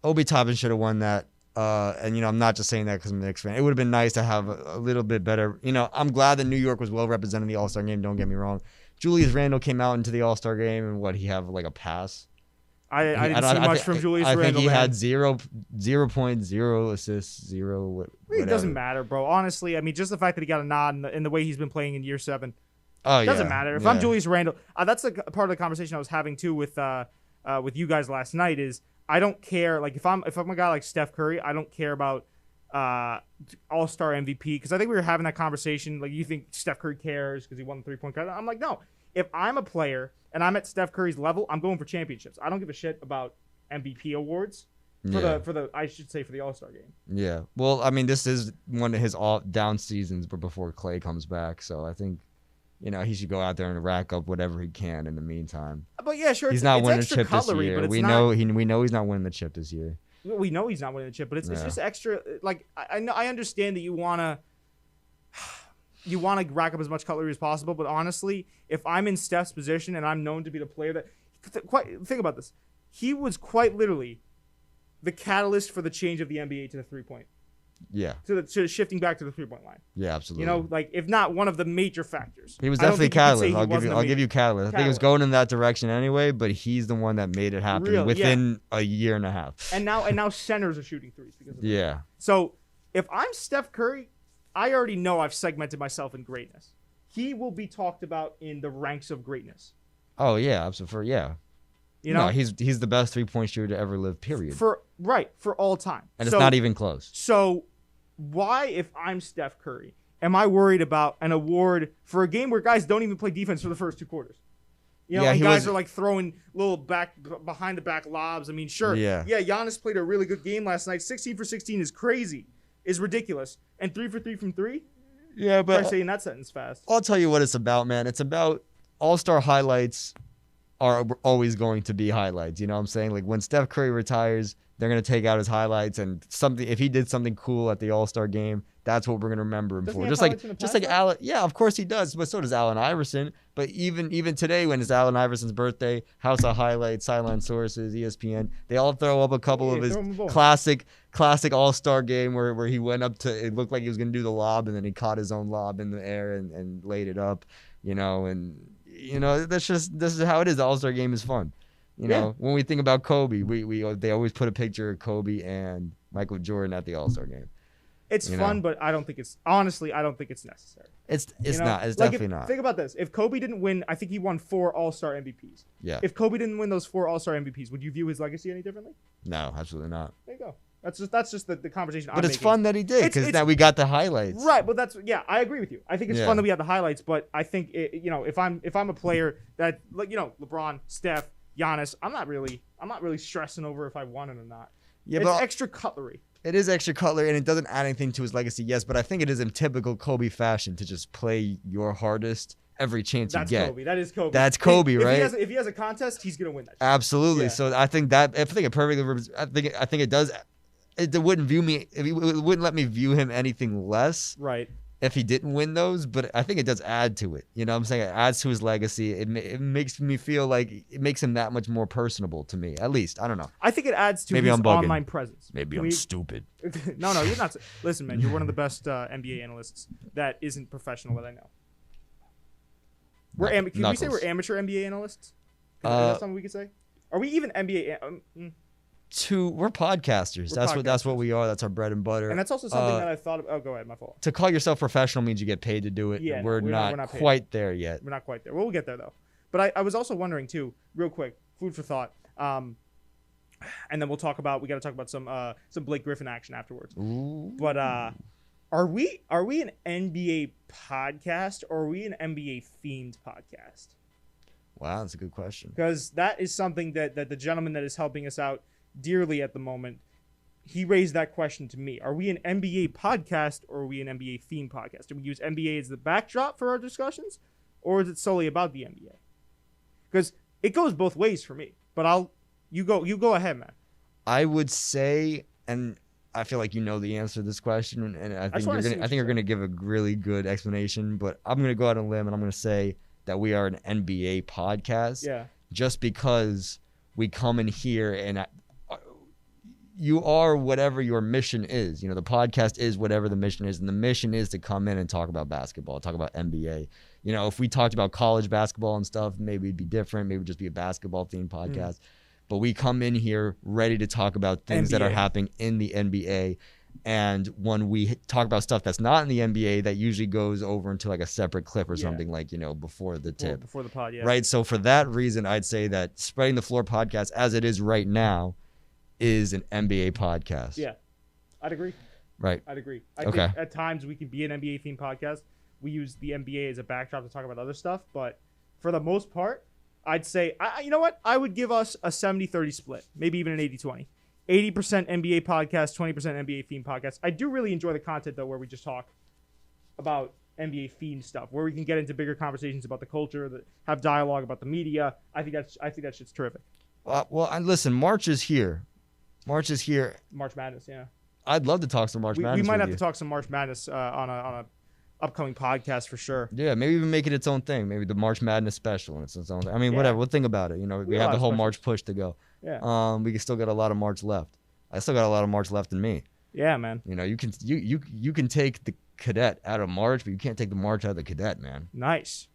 Speaker 2: Obi Toppin should have won that. And, I'm not just saying that because I'm a Knicks fan. It would have been nice to have a little bit better. I'm glad that New York was well represented in the All-Star game. Don't get me wrong. Julius Randle came out into the All-Star game, and he have like a pass?
Speaker 1: I didn't see much from Julius Randle.
Speaker 2: I think he had 0.0 assists, zero.
Speaker 1: It doesn't matter, bro. Honestly, I mean, just the fact that he got a nod in the way he's been playing in year 7.
Speaker 2: Oh,
Speaker 1: doesn't matter. If I'm Julius Randle, that's a part of the conversation I was having too with you guys last night. Is I don't care. Like if I'm a guy like Steph Curry, I don't care about All-Star MVP because I think we were having that conversation. Like you think Steph Curry cares because he won the 3-point contest. I'm like, no. If I'm a player and I'm at Steph Curry's level, I'm going for championships. I don't give a shit about MVP awards for the All-Star game.
Speaker 2: Yeah. Well, I mean, this is one of his down seasons before Klay comes back, so I think he should go out there and rack up whatever he can in the meantime.
Speaker 1: But yeah, sure.
Speaker 2: He's not winning the chip this year. We know he's not winning the chip this year.
Speaker 1: We know he's not winning the chip, but it's just extra. Like I understand that you wanna rack up as much cutlery as possible, but honestly, if I'm in Steph's position and I'm known to be the player that think about this, he was quite literally the catalyst for the change of the NBA to the 3-point.
Speaker 2: Yeah.
Speaker 1: To shifting back to the 3-point line.
Speaker 2: Yeah, absolutely.
Speaker 1: If not one of the major factors.
Speaker 2: He was definitely catalyst. I'll give you catalyst. I think it was going in that direction anyway, but he's the one that made it happen within a year and a half.
Speaker 1: And now centers are shooting threes because of that.
Speaker 2: Yeah.
Speaker 1: So if I'm Steph Curry, I already know I've segmented myself in greatness. He will be talked about in the ranks of greatness.
Speaker 2: Oh yeah, absolutely. Yeah. No, he's the best 3-point shooter to ever live. Period. For
Speaker 1: all time.
Speaker 2: And it's not even close.
Speaker 1: So why, if I'm Steph Curry, am I worried about an award for a game where guys don't even play defense for the first 2 quarters? And guys are like throwing little behind the back lobs. I mean, sure. Yeah, Giannis played a really good game last night. 16 for 16 is crazy. Is ridiculous. And 3 for 3 from 3?
Speaker 2: Yeah, but
Speaker 1: try saying that sentence fast.
Speaker 2: I'll tell you what it's about, man. It's about All-Star highlights are always going to be highlights. You know what I'm saying? Like when Steph Curry retires, they're going to take out his highlights and if he did something cool at the All-Star game, that's what we're going to remember him for. Just like Allen. Yeah, of course he does, but so does Allen Iverson. But even today when it's Allen Iverson's birthday, House of Highlights, Sideline Sources, ESPN, they all throw up a couple of his classic All-Star game where he went up to, it looked like he was going to do the lob and then he caught his own lob in the air and laid it up, this is how it is. The All-Star game is fun. When we think about Kobe, they always put a picture of Kobe and Michael Jordan at the All-Star game.
Speaker 1: It's fun, but I don't think it's necessary.
Speaker 2: It's not. It's definitely not.
Speaker 1: Think about this. If Kobe didn't win, I think he won 4 All-Star MVPs.
Speaker 2: Yeah.
Speaker 1: If Kobe didn't win those 4 All-Star MVPs, would you view his legacy any differently?
Speaker 2: No, absolutely not.
Speaker 1: There you go. That's just the conversation.
Speaker 2: But it's fun that he did because now we got the highlights.
Speaker 1: Right, but I agree with you. I think it's fun that we have the highlights, but I think if I'm a player that LeBron, Steph, Giannis, I'm not really stressing over if I won it or not. Yeah, it's extra cutlery.
Speaker 2: It is extra cutlery, and it doesn't add anything to his legacy, yes, but I think it is in typical Kobe fashion to just play your hardest every chance you get.
Speaker 1: That's Kobe. That is Kobe.
Speaker 2: That's Kobe, right?
Speaker 1: If he has a contest, he's gonna win that.
Speaker 2: Absolutely. Yeah. So I think it perfectly. I think it does. It wouldn't let me view him anything less.
Speaker 1: Right.
Speaker 2: if he didn't win those, but I think it does add to it. You know what I'm saying? It adds to his legacy. It makes me feel like it makes him that much more personable to me, at least. I don't know.
Speaker 1: I think it adds to his online presence.
Speaker 2: Maybe I'm stupid.
Speaker 1: No, you're not. Listen, man, you're one of the best NBA analysts that isn't professional that I know. Can we say we're amateur NBA analysts? That's something we could say? Are we even NBA?
Speaker 2: We're podcasters. That's what we are. That's our bread and butter.
Speaker 1: And that's also something that I thought of. Oh, go ahead. My fault.
Speaker 2: To call yourself professional means you get paid to do it.
Speaker 1: Yeah,
Speaker 2: we're not quite there yet.
Speaker 1: We're not quite there. We'll get there though. But I was also wondering too, real quick, food for thought. And then we got to talk about some Blake Griffin action afterwards.
Speaker 2: Ooh.
Speaker 1: But are we an NBA podcast or are we an NBA themed podcast?
Speaker 2: Wow, that's a good question.
Speaker 1: Because that is something that the gentleman that is helping us out dearly at the moment, he raised that question to me. Are we an NBA podcast or are we an NBA themed podcast? Do we use NBA as the backdrop for our discussions, or is it solely about the NBA? Because it goes both ways for me. But you go ahead, man.
Speaker 2: I would say, and I feel like you know the answer to this question, and I think you're gonna give a really good explanation. But I'm gonna go out on a limb and I'm gonna say that we are an NBA podcast.
Speaker 1: Yeah.
Speaker 2: Just because we come in here and you are whatever your mission is. You know, the podcast is whatever the mission is, and the mission is to come in and talk about basketball, talk about NBA. You know, if we talked about college basketball and stuff, maybe it'd be different. Maybe it'd just be a basketball-themed podcast. But we come in here ready to talk about things that are happening in the NBA. And when we talk about stuff that's not in the NBA, that usually goes over into like a separate clip or something like, you know, before the tip.
Speaker 1: Before the pod, yeah.
Speaker 2: Right? So for that reason, I'd say that Spreading the Floor podcast, as it is right now, is an NBA podcast.
Speaker 1: Yeah, I'd agree.
Speaker 2: Right.
Speaker 1: I'd agree. I think at times we can be an NBA themed podcast. We use the NBA as a backdrop to talk about other stuff, but for the most part, I'd say, you know what? I would give us a 70-30 split, maybe even an 80-20. 80% NBA podcast, 20% NBA themed podcast. I do really enjoy the content though, where we just talk about NBA themed stuff, where we can get into bigger conversations about the culture, have dialogue about the media. I think that shit's terrific.
Speaker 2: Well, listen, March is here. March
Speaker 1: Madness, yeah.
Speaker 2: I'd love to talk some March Madness.
Speaker 1: We might have to talk some March Madness on a upcoming podcast for sure.
Speaker 2: Yeah, maybe even make it its own thing. Maybe the March Madness special and it's its own thing. I mean, whatever. We'll think about it. You know, we have the whole March push to go.
Speaker 1: Yeah.
Speaker 2: We can still get a lot of March left. I still got a lot of March left in me.
Speaker 1: Yeah, man.
Speaker 2: You know, you can take the cadet out of March, but you can't take the March out of the cadet, man.
Speaker 1: Nice.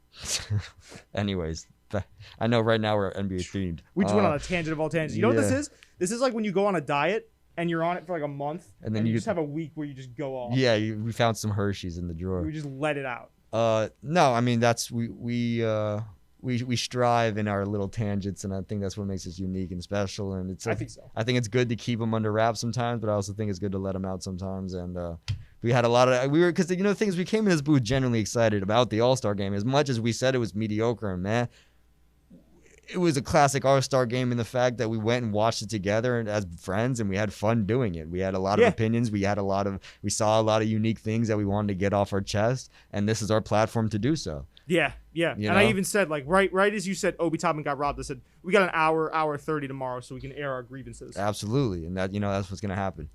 Speaker 2: Anyways, I know right now we're NBA themed.
Speaker 1: We just went on a tangent of all tangents. You know what this is? This is like when you go on a diet and you're on it for like a month, and then you just have a week where you just go off.
Speaker 2: Yeah, we found some Hershey's in the drawer.
Speaker 1: We just let it out.
Speaker 2: No, I mean that's we strive in our little tangents, and I think that's what makes us unique and special. And I think so. I think it's good to keep them under wraps sometimes, but I also think it's good to let them out sometimes. And we had a lot of because you know the things we came in this booth genuinely excited about the All-Star game as much as we said it was mediocre, and man. It was a classic All-Star game in the fact that we went and watched it together and as friends, and we had fun doing it. We had a lot of opinions. We saw a lot of unique things that we wanted to get off our chest, and this is our platform to do so.
Speaker 1: Yeah. And I even said, like, right as you said, Obi Toppin got robbed, I said, we got an hour 30 tomorrow so we can air our grievances.
Speaker 2: Absolutely, and that that's what's going to happen.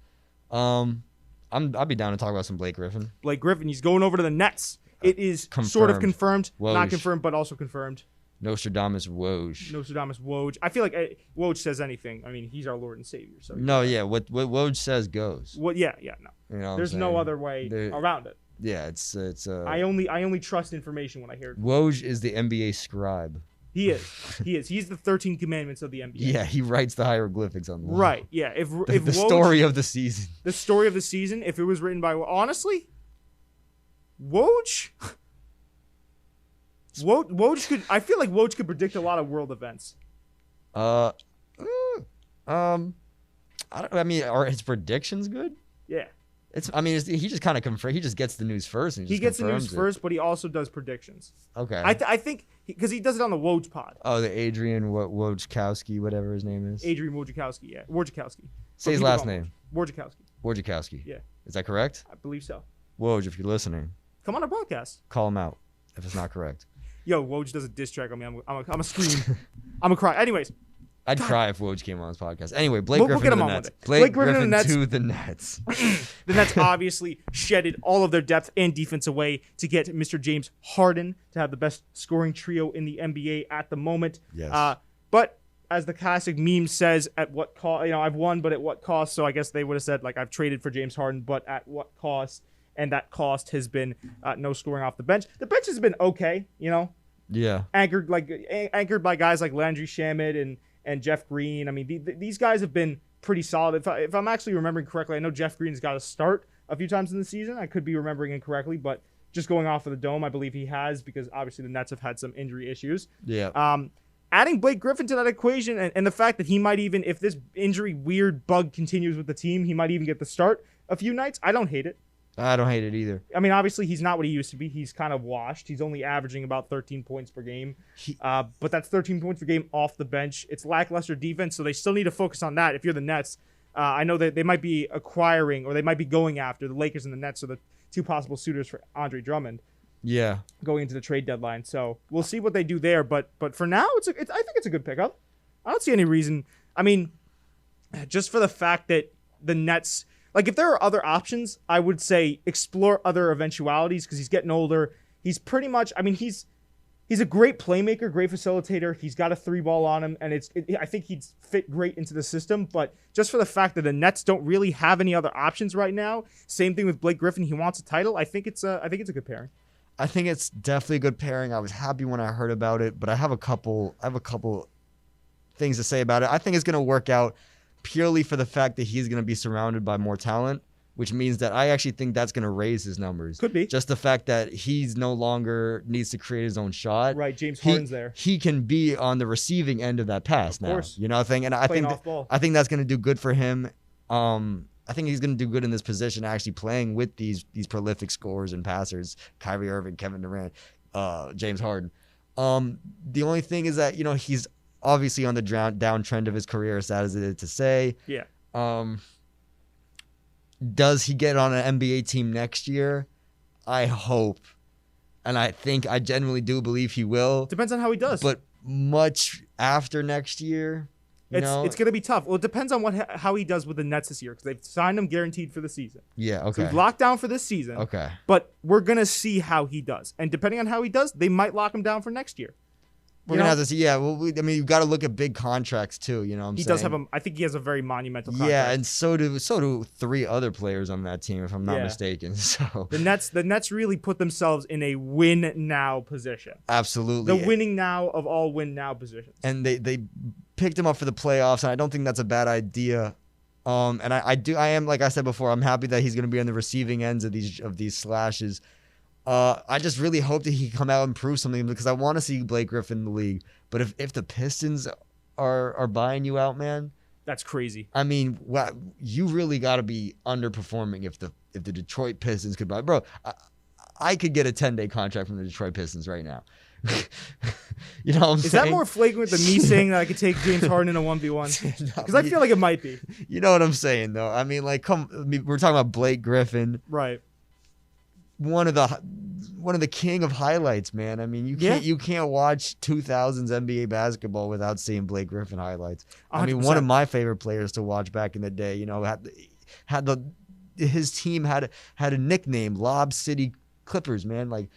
Speaker 2: I'll be down to talk about some Blake Griffin.
Speaker 1: Blake Griffin, he's going over to the Nets. It is sort of confirmed, not confirmed, but also confirmed.
Speaker 2: Nostradamus Woj.
Speaker 1: I feel like Woj says anything. I mean, he's our Lord and Savior. So
Speaker 2: what Woj says goes.
Speaker 1: No.
Speaker 2: You know
Speaker 1: there's no other way around it.
Speaker 2: Yeah, it's.
Speaker 1: I only trust information when I hear it.
Speaker 2: Woj is the NBA scribe.
Speaker 1: He is. He's the 13 commandments of the NBA.
Speaker 2: Yeah, he writes the hieroglyphics on the wall.
Speaker 1: Right. Yeah. If
Speaker 2: the
Speaker 1: Woj,
Speaker 2: story of the season.
Speaker 1: The story of the season. If it was written by honestly, Woj could. I feel like Woj could predict a lot of world events.
Speaker 2: I mean, are his predictions good?
Speaker 1: Yeah.
Speaker 2: He just kind of he just gets the news first. And
Speaker 1: he gets the news first, but he also does predictions.
Speaker 2: Okay.
Speaker 1: I think because he does it on the Woj pod.
Speaker 2: Oh, the Adrian Wojciechowski, whatever his name is.
Speaker 1: Adrian Wojciechowski, yeah. Wojciechowski.
Speaker 2: Say his last name.
Speaker 1: Wojciechowski. Yeah.
Speaker 2: Is that correct?
Speaker 1: I believe so.
Speaker 2: Woj, if you're listening,
Speaker 1: come on our podcast.
Speaker 2: Call him out if it's not correct.
Speaker 1: Yo, Woj does a diss track on me. I'm a scream. I'm a cry. Anyways,
Speaker 2: I'd cry if Woj came on this podcast. Anyway, Blake
Speaker 1: We'll
Speaker 2: Griffin
Speaker 1: get
Speaker 2: to
Speaker 1: him
Speaker 2: the
Speaker 1: on
Speaker 2: Nets.
Speaker 1: one day.
Speaker 2: Blake
Speaker 1: Griffin
Speaker 2: Griffin
Speaker 1: to
Speaker 2: to the Nets.
Speaker 1: The Nets obviously shedded all of their depth and defense away to get Mr. James Harden to have the best scoring trio in the NBA at the moment.
Speaker 2: Yes.
Speaker 1: But as the classic meme says, at what cost? I've won, but at what cost? So I guess they would have said, like, I've traded for James Harden, but at what cost? And that cost has been no scoring off the bench. The bench has been okay,
Speaker 2: Yeah.
Speaker 1: anchored by guys like Landry Shamet and Jeff Green. I mean, these guys have been pretty solid. If I'm actually remembering correctly, I know Jeff Green's got a start a few times in the season. I could be remembering incorrectly, but just going off of the dome, I believe he has, because obviously the Nets have had some injury issues.
Speaker 2: Yeah.
Speaker 1: Adding Blake Griffin to that equation and the fact that he might even, if this injury weird bug continues with the team, he might even get the start a few nights. I don't hate it.
Speaker 2: I don't hate it either.
Speaker 1: I mean, obviously, he's not what he used to be. He's kind of washed. He's only averaging about 13 points per game. But that's 13 points per game off the bench. It's lackluster defense, so they still need to focus on that. If you're the Nets, I know that they might be acquiring, or they might be going after, the Lakers and the Nets are the two possible suitors for Andre Drummond.
Speaker 2: Yeah.
Speaker 1: Going into the trade deadline. So we'll see what they do there. But for now, I think it's a good pickup. I don't see any reason. I mean, just for the fact that the Nets, like, if there are other options, I would say explore other eventualities, because he's getting older. He's pretty much, I mean, he's a great playmaker, great facilitator. He's got a 3-ball on him, and I think he'd fit great into the system. But just for the fact that the Nets don't really have any other options right now, same thing with Blake Griffin. He wants a title. I think it's a good pairing.
Speaker 2: I think it's definitely a good pairing. I was happy when I heard about it, but I have a couple things to say about it. I think it's going to work out purely for the fact that he's going to be surrounded by more talent, which means that I actually think that's going to raise his numbers.
Speaker 1: Could be.
Speaker 2: Just the fact that he's no longer needs to create his own shot.
Speaker 1: Right, James Harden's there.
Speaker 2: He can be on the receiving end of that pass now. Of course. You know what I'm saying? And I think that's going to do good for him. I think he's going to do good in this position, actually playing with these prolific scorers and passers, Kyrie Irving, Kevin Durant, James Harden. The only thing is that, he's obviously on the downtrend of his career, as sad as it is to say.
Speaker 1: Yeah.
Speaker 2: Does he get on an NBA team next year? I hope. And I genuinely do believe he will.
Speaker 1: Depends on how he does.
Speaker 2: But much after next year,
Speaker 1: it's going to be tough. Well, it depends on how he does with the Nets this year, because they've signed him guaranteed for the season.
Speaker 2: Yeah, okay.
Speaker 1: So he's locked down for this season.
Speaker 2: Okay.
Speaker 1: But we're going to see how he does. And depending on how he does, they might lock him down for next year.
Speaker 2: We're going to have to see. Yeah, well, you've got to look at big contracts too, you know what I'm saying?
Speaker 1: He does have I think he has a very monumental contract.
Speaker 2: Yeah, and so do 3 other players on that team, if I'm not mistaken. So
Speaker 1: the Nets really put themselves in a win now position.
Speaker 2: Absolutely.
Speaker 1: The winning now of all win now positions.
Speaker 2: And they picked him up for the playoffs, and I don't think that's a bad idea. And I am, like I said before, I'm happy that he's going to be on the receiving ends of these slashes. I just really hope that he can come out and prove something, because I want to see Blake Griffin in the league. But if the Pistons are buying you out, man,
Speaker 1: that's crazy.
Speaker 2: I mean, you really got to be underperforming if the Detroit Pistons could buy. Bro, I could get a 10-day contract from the Detroit Pistons right now. You know what I'm saying?
Speaker 1: Is that more flagrant than me saying that I could take James Harden in a 1v1? Because I feel like it might be.
Speaker 2: You know what I'm saying, though? I mean, we're talking about Blake Griffin.
Speaker 1: Right.
Speaker 2: One of the king of highlights, man. I mean, you can't watch 2000s NBA basketball without seeing Blake Griffin highlights. 100%. I mean, one of my favorite players to watch back in the day. His team had a nickname, Lob City Clippers, man. Like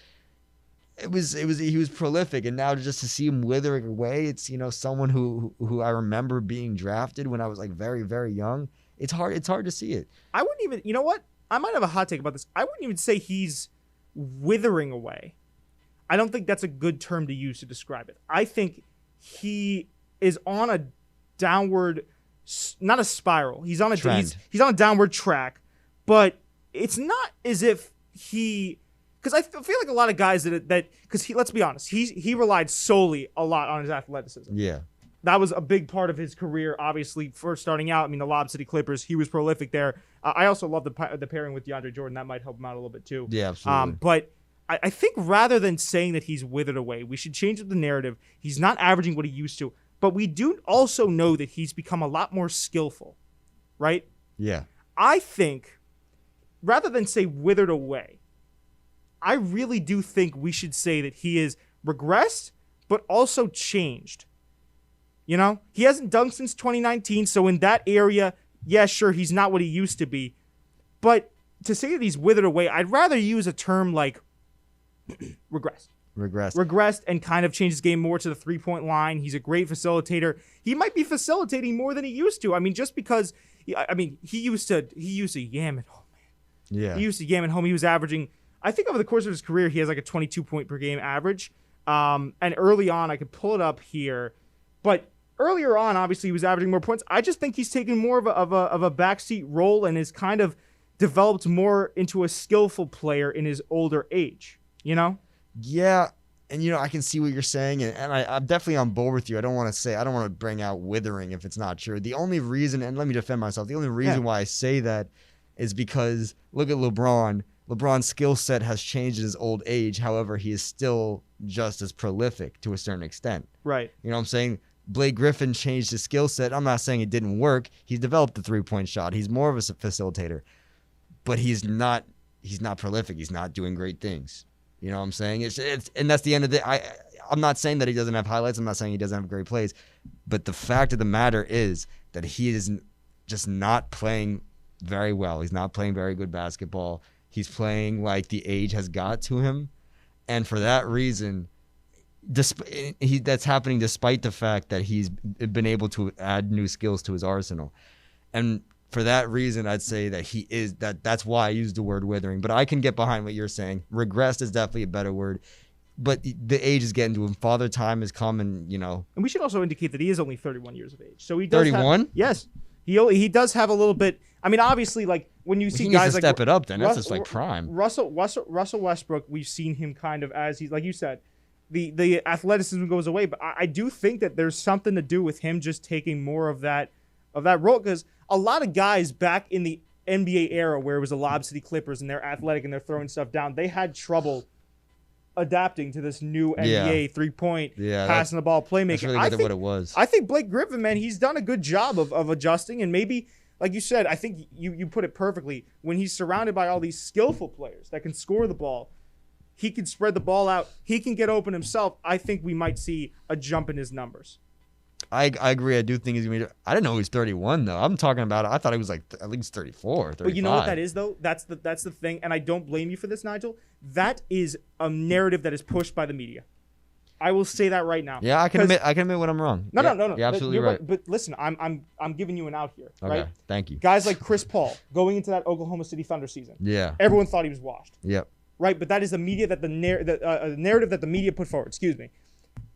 Speaker 2: he was prolific, and now just to see him withering away, it's someone who I remember being drafted when I was like very, very young. It's hard to see it.
Speaker 1: I wouldn't even. You know what? I might have a hot take about this. I wouldn't even say he's withering away. I don't think that's a good term to use to describe it. I think he is on a downward, not a spiral. He's on a trend. He's on a downward track, but it's not as if because I feel like a lot of guys because let's be honest, he relied solely a lot on his athleticism.
Speaker 2: Yeah.
Speaker 1: That was a big part of his career, obviously, first starting out. I mean, the Lob City Clippers, he was prolific there. I also love the pairing with DeAndre Jordan. That might help him out a little bit, too.
Speaker 2: Yeah, absolutely.
Speaker 1: But I think rather than saying that he's withered away, we should change the narrative. He's not averaging what he used to. But we do also know that he's become a lot more skillful, right?
Speaker 2: Yeah.
Speaker 1: I think, rather than say withered away, I really do think we should say that he is regressed, but also changed. You know, he hasn't dunked since 2019. So in that area, yeah, sure, he's not what he used to be. But to say that he's withered away, I'd rather use a term like regressed and kind of changed his game more to the 3-point line. He's a great facilitator. He might be facilitating more than he used to. I mean, just because, he used to yam at home, man.
Speaker 2: Yeah.
Speaker 1: He used to yam at home. He was averaging, I think over the course of his career, he has like a 22 point per game average. And early on, I could pull it up here, but earlier on, obviously, he was averaging more points. I just think he's taken more of a backseat role and is kind of developed more into a skillful player in his older age, you know?
Speaker 2: Yeah, and I can see what you're saying, and I'm definitely on board with you. I don't want to bring out withering if it's not true. The only reason, and let me defend myself, the only reason why I say that is because look at LeBron. LeBron's skill set has changed in his old age. However, he is still just as prolific to a certain extent.
Speaker 1: Right.
Speaker 2: You know what I'm saying? Blake Griffin changed his skill set. I'm not saying it didn't work. He's developed the 3-point shot. He's more of a facilitator, but he's not prolific. He's not doing great things. You know what I'm saying? It's and that's the end of the. I'm not saying that he doesn't have highlights. I'm not saying he doesn't have great plays, but the fact of the matter is that he is just not playing very well. He's not playing very good basketball. He's playing like the age has got to him, and for that reason, that's happening despite the fact that he's been able to add new skills to his arsenal, and for that reason, I'd say that he is that's why I use the word withering. But I can get behind what you're saying. Regressed is definitely a better word. But the age is getting to him. Father time has come, and
Speaker 1: And we should also indicate that he is only 31 years of age. So he does
Speaker 2: 31.
Speaker 1: Yes, he does have a little bit. I mean, obviously, like when you see
Speaker 2: he
Speaker 1: guys
Speaker 2: needs to
Speaker 1: like
Speaker 2: step it up, then that's just like prime.
Speaker 1: Russell Westbrook, we've seen him kind of as he's like you said, the athleticism goes away. But I do think that there's something to do with him just taking more of that role, because a lot of guys back in the NBA era where it was the Lob City Clippers and they're athletic and they're throwing stuff down, they had trouble adapting to this new NBA 3-point passing the ball playmaking.
Speaker 2: That's really what it was.
Speaker 1: I think Blake Griffin, man, he's done a good job of adjusting, and maybe, like you said, I think you put it perfectly. When he's surrounded by all these skillful players that can score the ball, he can spread the ball out, he can get open himself. I think we might see a jump in his numbers.
Speaker 2: I agree. I do think he's going to be. I didn't know he was 31, though. I'm talking about it. I thought he was like at least 34, 35.
Speaker 1: But you know what that is, though? That's the thing, and I don't blame you for this, Nigel. That is a narrative that is pushed by the media. I will say that right now.
Speaker 2: Yeah, I can admit when I'm wrong.
Speaker 1: No.
Speaker 2: You're absolutely right.
Speaker 1: But listen, I'm giving you an out here,
Speaker 2: okay,
Speaker 1: right?
Speaker 2: Thank you.
Speaker 1: Guys like Chris Paul going into that Oklahoma City Thunder season.
Speaker 2: Yeah.
Speaker 1: Everyone thought he was washed.
Speaker 2: Yep.
Speaker 1: Right, but that is the media that narrative that the media put forward. Excuse me.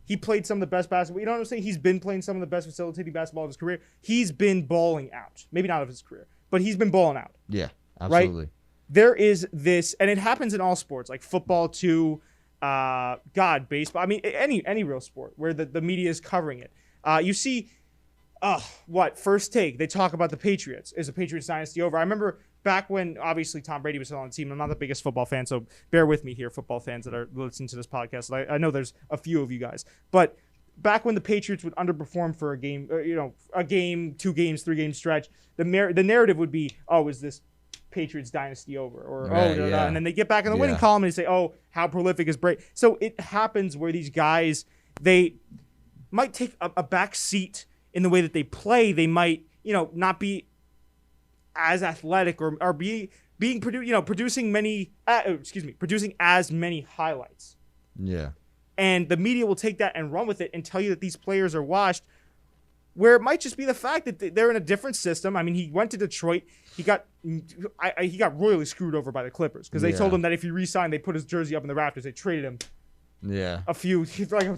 Speaker 1: He played some of the best basketball. You know what I'm saying? He's been playing some of the best facilitating basketball of his career. He's been balling out. Maybe not of his career, but he's been balling out.
Speaker 2: Yeah, absolutely.
Speaker 1: Right? There is this, and it happens in all sports, like football too, baseball. I mean, any real sport where the media is covering it. You see, First Take, they talk about the Patriots. Is the Patriots dynasty over? I remember back when, obviously, Tom Brady was still on the team. I'm not the biggest football fan, so bear with me here, football fans that are listening to this podcast. I know there's a few of you guys. But back when the Patriots would underperform for a game, a game, 2 games, 3 game stretch, the narrative would be, is this Patriots dynasty over? Or, and then they get back in the winning column and they say, how prolific is Brady? So it happens where these guys, they might take a back seat in the way that they play. They might, not be as athletic or producing as many highlights.
Speaker 2: Yeah.
Speaker 1: And the media will take that and run with it and tell you that these players are washed, where it might just be the fact that they're in a different system. I mean, he went to Detroit. He got royally screwed over by the Clippers because they told him that if he re-signed, they put his jersey up in the rafters. They traded him.
Speaker 2: Yeah.
Speaker 1: I think
Speaker 2: he's going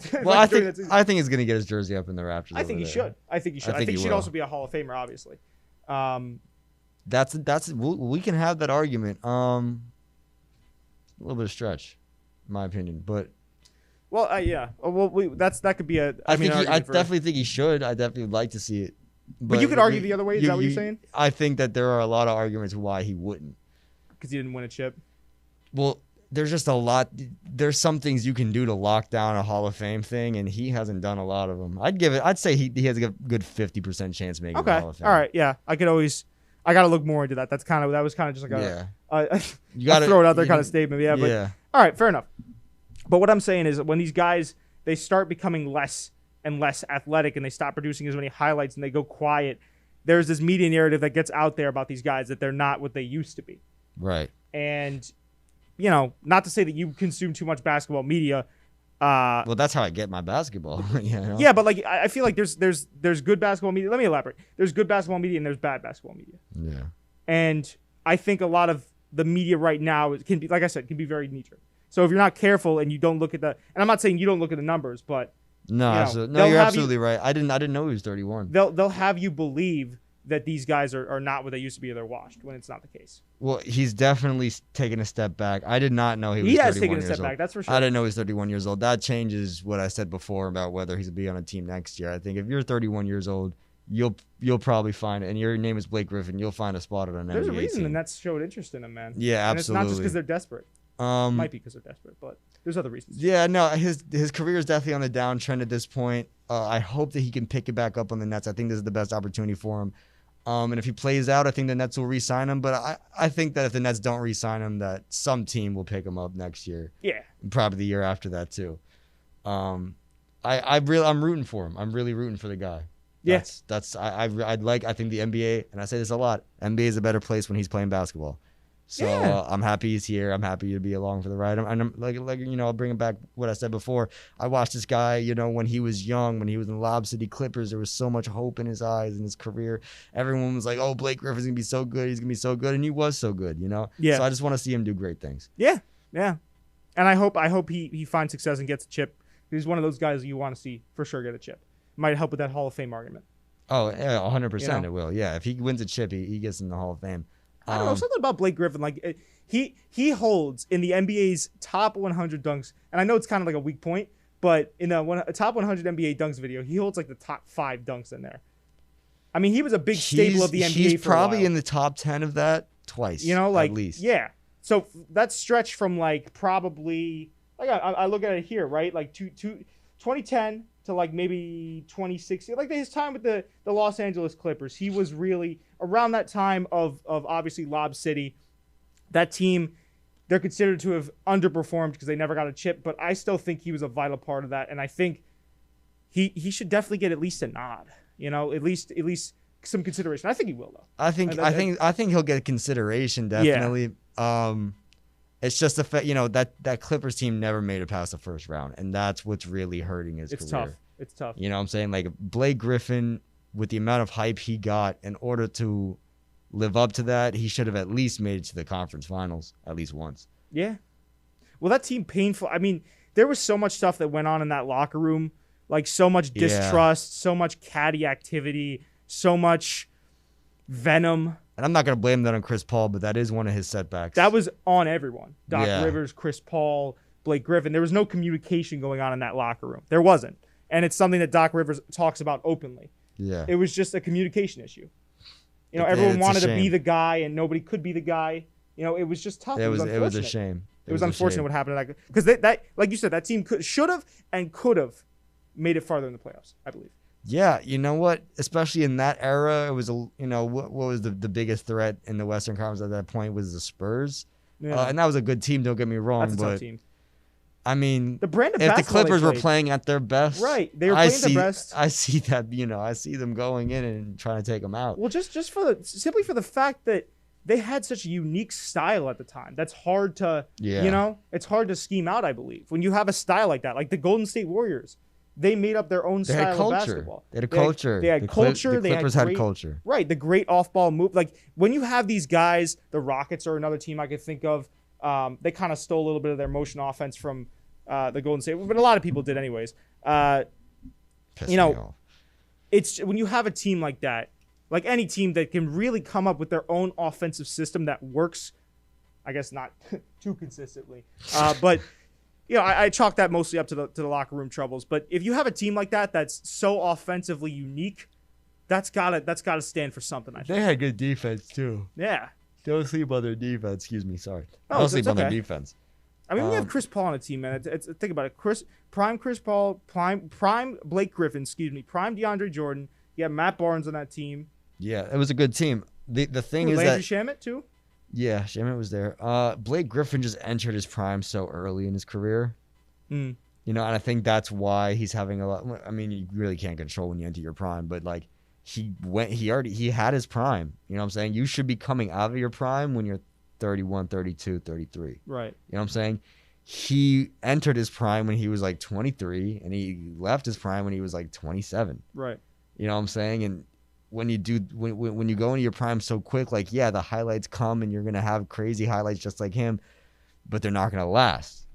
Speaker 2: to get his jersey up in the rafters.
Speaker 1: I think he should. I think he should also be a Hall of Famer, obviously.
Speaker 2: We can have that argument. A little bit of stretch, in my opinion, but.
Speaker 1: Well, yeah. Well, that could be a.
Speaker 2: I definitely think he should. I definitely would like to see it.
Speaker 1: But you could argue the other way. Is that what you're saying?
Speaker 2: I think that there are a lot of arguments why he wouldn't.
Speaker 1: Because he didn't win a chip.
Speaker 2: Well, there's just a lot. There's some things you can do to lock down a Hall of Fame thing, and he hasn't done a lot of them. I'd say he has a good 50% chance of making the Hall of Fame.
Speaker 1: All right. Yeah. I got to look more into that. That was kind of just like
Speaker 2: you got to
Speaker 1: throw it out there kind of statement. Yeah. But all right. Fair enough. But what I'm saying is when these guys, they start becoming less and less athletic and they stop producing as many highlights and they go quiet, there's this media narrative that gets out there about these guys that they're not what they used to be.
Speaker 2: Right.
Speaker 1: And, not to say that you consume too much basketball media.
Speaker 2: Well, that's how I get my basketball.
Speaker 1: Yeah, but like I feel like there's good basketball media. Let me elaborate. There's good basketball media and there's bad basketball media.
Speaker 2: Yeah.
Speaker 1: And I think a lot of the media right now can be, like I said, can be very knee-jerk. So if you're not careful and you don't look at and I'm not saying you don't look at the numbers, but
Speaker 2: no, you're absolutely right. I didn't know he was 31.
Speaker 1: They'll have you believe that these guys are not what they used to be or they're washed when it's not the case.
Speaker 2: Well, he's definitely taken a step back. I did not know he was 31 years old. He has taken a step back,
Speaker 1: that's for sure.
Speaker 2: I didn't know he was 31 years old. That changes what I said before about whether he's going to be on a team next year. I think if you're 31 years old, you'll probably find it, and your name is Blake Griffin, you'll find a spot on an NBA team.
Speaker 1: There's a reason the Nets showed interest in him, man.
Speaker 2: Yeah, absolutely.
Speaker 1: And it's not just because they're desperate. It might be because they're desperate, but there's other reasons.
Speaker 2: Yeah, no, his career is definitely on the downtrend at this point. I hope that he can pick it back up on the Nets. I think this is the best opportunity for him. And if he plays out, I think the Nets will re-sign him. But I think that if the Nets don't re-sign him, that some team will pick him up next year.
Speaker 1: Yeah.
Speaker 2: Probably the year after that too. I'm rooting for him. I'm really rooting for the guy. I think the NBA, and I say this a lot, NBA is a better place when he's playing basketball. So I'm happy he's here. I'm happy to be along for the ride. I'm I'll bring back what I said before. I watched this guy, when he was young, when he was in the Lob City Clippers, there was so much hope in his eyes in his career. Everyone was like, "Oh, Blake Griffin's gonna be so good. He's gonna be so good," and he was so good.
Speaker 1: Yeah.
Speaker 2: So I just want to see him do great things.
Speaker 1: Yeah, yeah. And I hope he finds success and gets a chip. He's one of those guys you want to see for sure get a chip. Might help with that Hall of Fame argument.
Speaker 2: Oh, yeah, 100% it will. Yeah, if he wins a chip, he gets in the Hall of Fame.
Speaker 1: I don't know, something about Blake Griffin. Like he holds in the NBA's top 100 dunks, and I know it's kind of like a weak point, but in the top 100 NBA dunks video, he holds like the top 5 dunks in there. I mean, he was a big staple of the NBA.
Speaker 2: He's probably in the top 10 of that twice. At least.
Speaker 1: Yeah. So that stretch from like probably like I look at it here, right? Like 2010 to like maybe 2016, like his time with the Los Angeles Clippers. He was really around that time of obviously Lob City. That team, they're considered to have underperformed because they never got a chip, but I still think he was a vital part of that, and I think he should definitely get at least a nod. At least some consideration. I think he will though.
Speaker 2: I think he'll get consideration definitely. Yeah. It's just the fact, that Clippers team never made it past the first round, and that's what's really hurting his career.
Speaker 1: It's tough.
Speaker 2: You know what I'm saying? Like Blake Griffin, with the amount of hype he got, in order to live up to that, he should have at least made it to the conference finals at least once.
Speaker 1: Yeah. Well, that team painful. I mean, there was so much stuff that went on in that locker room, like so much distrust, so much catty activity, so much venom.
Speaker 2: And I'm not going to blame that on Chris Paul, but that is one of his setbacks.
Speaker 1: That was on everyone. Doc Rivers, Chris Paul, Blake Griffin. There was no communication going on in that locker room. There wasn't. And it's something that Doc Rivers talks about openly. Yeah. It was just a communication issue. Everyone wanted to be the guy and nobody could be the guy. It was just tough. It was
Speaker 2: a shame.
Speaker 1: It was unfortunate what happened. Because that, like you said, that team should have and could have made it farther in the playoffs, I believe.
Speaker 2: Yeah, you know what? Especially in that era, it was what was the biggest threat in the Western Conference at that point was the Spurs, and that was a good team. Don't get me wrong,
Speaker 1: that's a tough team.
Speaker 2: I mean,
Speaker 1: the brand of
Speaker 2: if the Clippers were playing at their best,
Speaker 1: right? They were playing their best.
Speaker 2: I see that. I see them going in and trying to take them out.
Speaker 1: Well, just simply for the fact that they had such a unique style at the time. That's hard to, it's hard to scheme out. I believe when you have a style like that, like the Golden State Warriors. They made up their own style of basketball.
Speaker 2: They had a culture.
Speaker 1: They had culture.
Speaker 2: The Clippers had culture.
Speaker 1: Right. The great off-ball move. Like, when you have these guys, the Rockets are another team I could think of. They kind of stole a little bit of their motion offense from the Golden State, but a lot of people did anyways. It's when you have a team like that, like any team that can really come up with their own offensive system that works, I guess not too consistently, but... I chalk that mostly up to the locker room troubles. But if you have a team like that that's so offensively unique, that's gotta stand for something. I think
Speaker 2: they had good defense too.
Speaker 1: Yeah.
Speaker 2: Don't sleep on their defense. Excuse me. Sorry. Don't sleep on their defense.
Speaker 1: I mean, we have Chris Paul on a team, man. Think about it. Prime Chris Paul, prime Blake Griffin. Excuse me. Prime DeAndre Jordan. You have Matt Barnes on that team.
Speaker 2: Yeah, it was a good team. The thing is
Speaker 1: Landry Shamet too.
Speaker 2: Yeah, Shaman was there. Blake Griffin just entered his prime so early in his career. and I think that's why he's having a lot. I mean, you really can't control when you enter your prime, but like he had his prime. You know what I'm saying? You should be coming out of your prime when you're 31, 32, 33.
Speaker 1: Right.
Speaker 2: You know what I'm saying? He entered his prime when he was like 23, and he left his prime when he was like 27.
Speaker 1: Right.
Speaker 2: You know what I'm saying? And when you go into your prime so quick, like, yeah, the highlights come and you're going to have crazy highlights just like him, but they're not going to last.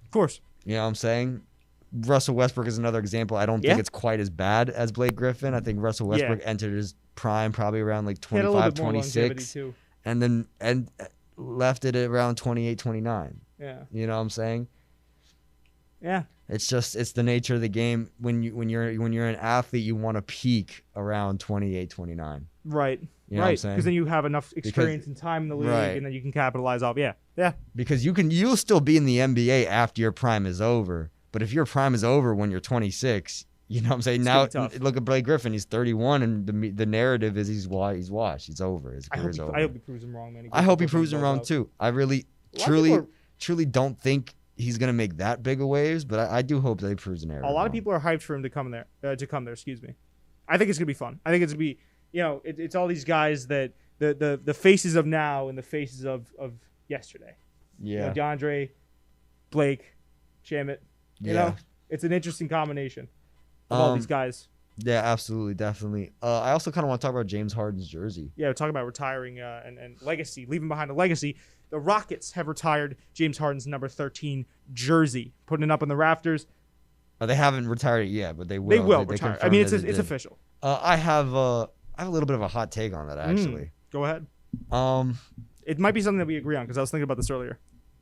Speaker 1: Of course.
Speaker 2: You know what I'm saying? Russell Westbrook is another example. I don't think it's quite as bad as Blake Griffin. I think Russell Westbrook entered his prime probably around like 25, 26, and left it at around 28, 29.
Speaker 1: Yeah.
Speaker 2: You know what I'm saying?
Speaker 1: Yeah.
Speaker 2: It's the nature of the game. When you're an athlete, you want to peak around 28, 29.
Speaker 1: Right.
Speaker 2: You know what I'm saying?
Speaker 1: Because then you have enough experience and time in the league, and then you can capitalize off. Yeah. Yeah.
Speaker 2: Because you'll still be in the NBA after your prime is over. But if your prime is over when you're 26, you know what I'm saying? Now look at Blake Griffin. He's 31, and the narrative is he's washed. He's over. His career's over.
Speaker 1: I hope he proves him wrong, man.
Speaker 2: I hope he proves him wrong too. I really, truly don't think he's gonna make that big of waves, but I do hope that he proves an error.
Speaker 1: A lot of people are hyped for him to come there. Excuse me. I think it's gonna be fun. I think it's gonna be, it's all these guys that the faces of now and the faces of yesterday.
Speaker 2: Yeah.
Speaker 1: DeAndre, Blake, Shamit. It's an interesting combination of all these guys.
Speaker 2: Yeah, absolutely, definitely. I also kind of want to talk about James Harden's jersey.
Speaker 1: Yeah, we're talking about retiring and legacy, leaving behind a legacy. The Rockets have retired James Harden's number 13 jersey, putting it up on the rafters.
Speaker 2: They haven't retired it yet, but they will.
Speaker 1: They will retire. I mean, it's official.
Speaker 2: I have a little bit of a hot take on that, actually.
Speaker 1: Go ahead. It might be something that we agree on because I was thinking about this earlier.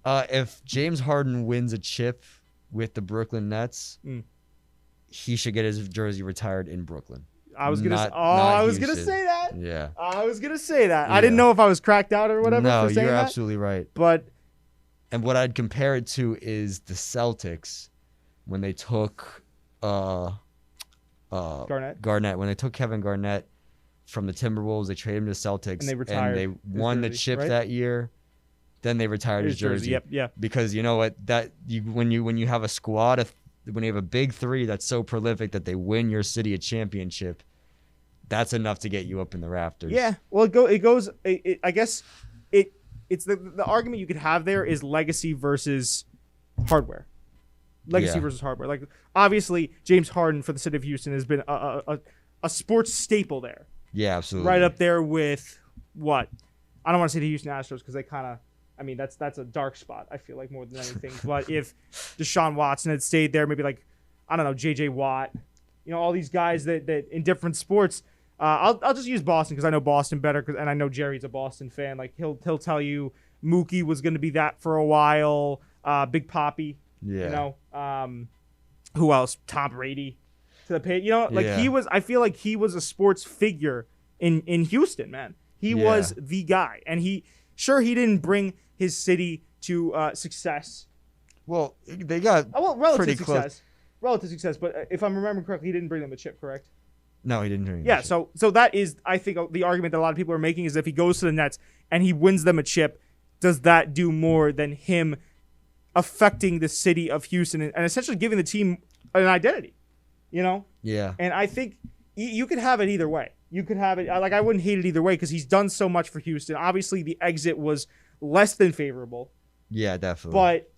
Speaker 2: If James Harden wins a chip with the Brooklyn Nets, he should get his jersey retired in Brooklyn.
Speaker 1: I was gonna say that.
Speaker 2: Yeah.
Speaker 1: I was gonna say that. I didn't know if I was cracked out or whatever.
Speaker 2: No,
Speaker 1: for saying
Speaker 2: you're
Speaker 1: that.
Speaker 2: absolutely right. And what I'd compare it to is the Celtics when they took Garnett. When they took Kevin Garnett from the Timberwolves, they traded him to the Celtics,
Speaker 1: and they retired.
Speaker 2: And they won the chip that year. Then they retired his jersey.
Speaker 1: Yep, yeah.
Speaker 2: Because you know what? When you have a squad when you have a big three that's so prolific that they win your city a championship, that's enough to get you up in the rafters.
Speaker 1: Yeah. Well, I guess it's the argument you could have there is legacy versus hardware. Versus hardware. Like, obviously, James Harden for the city of Houston has been a sports staple there.
Speaker 2: Yeah, absolutely.
Speaker 1: Right up there with what? I don't want to say the Houston Astros because they kind of, I mean, that's a dark spot, I feel like, more than anything. But if Deshaun Watson had stayed there, maybe like, I don't know, J.J. Watt, all these guys that in different sports. I'll just use Boston because I know Boston better, and I know Jerry's a Boston fan. Like, he'll tell you Mookie was going to be that for a while. Big Papi.
Speaker 2: Yeah.
Speaker 1: Who else? Tom Brady. To the pay. He was. I feel like he was a sports figure in Houston, man. He was the guy, and he didn't bring his city to success.
Speaker 2: Well, they got pretty close.
Speaker 1: Relative success, but if I'm remembering correctly, he didn't bring them a chip, correct?
Speaker 2: No, he didn't bring them
Speaker 1: a chip. So that is, I think, the argument that a lot of people are making is if he goes to the Nets and he wins them a chip, does that do more than him affecting the city of Houston and essentially giving the team an identity?
Speaker 2: Yeah.
Speaker 1: And I think you could have it either way. You could have it, like, I wouldn't hate it either way because he's done so much for Houston. Obviously, the exit was less than favorable.
Speaker 2: Yeah, definitely.
Speaker 1: But,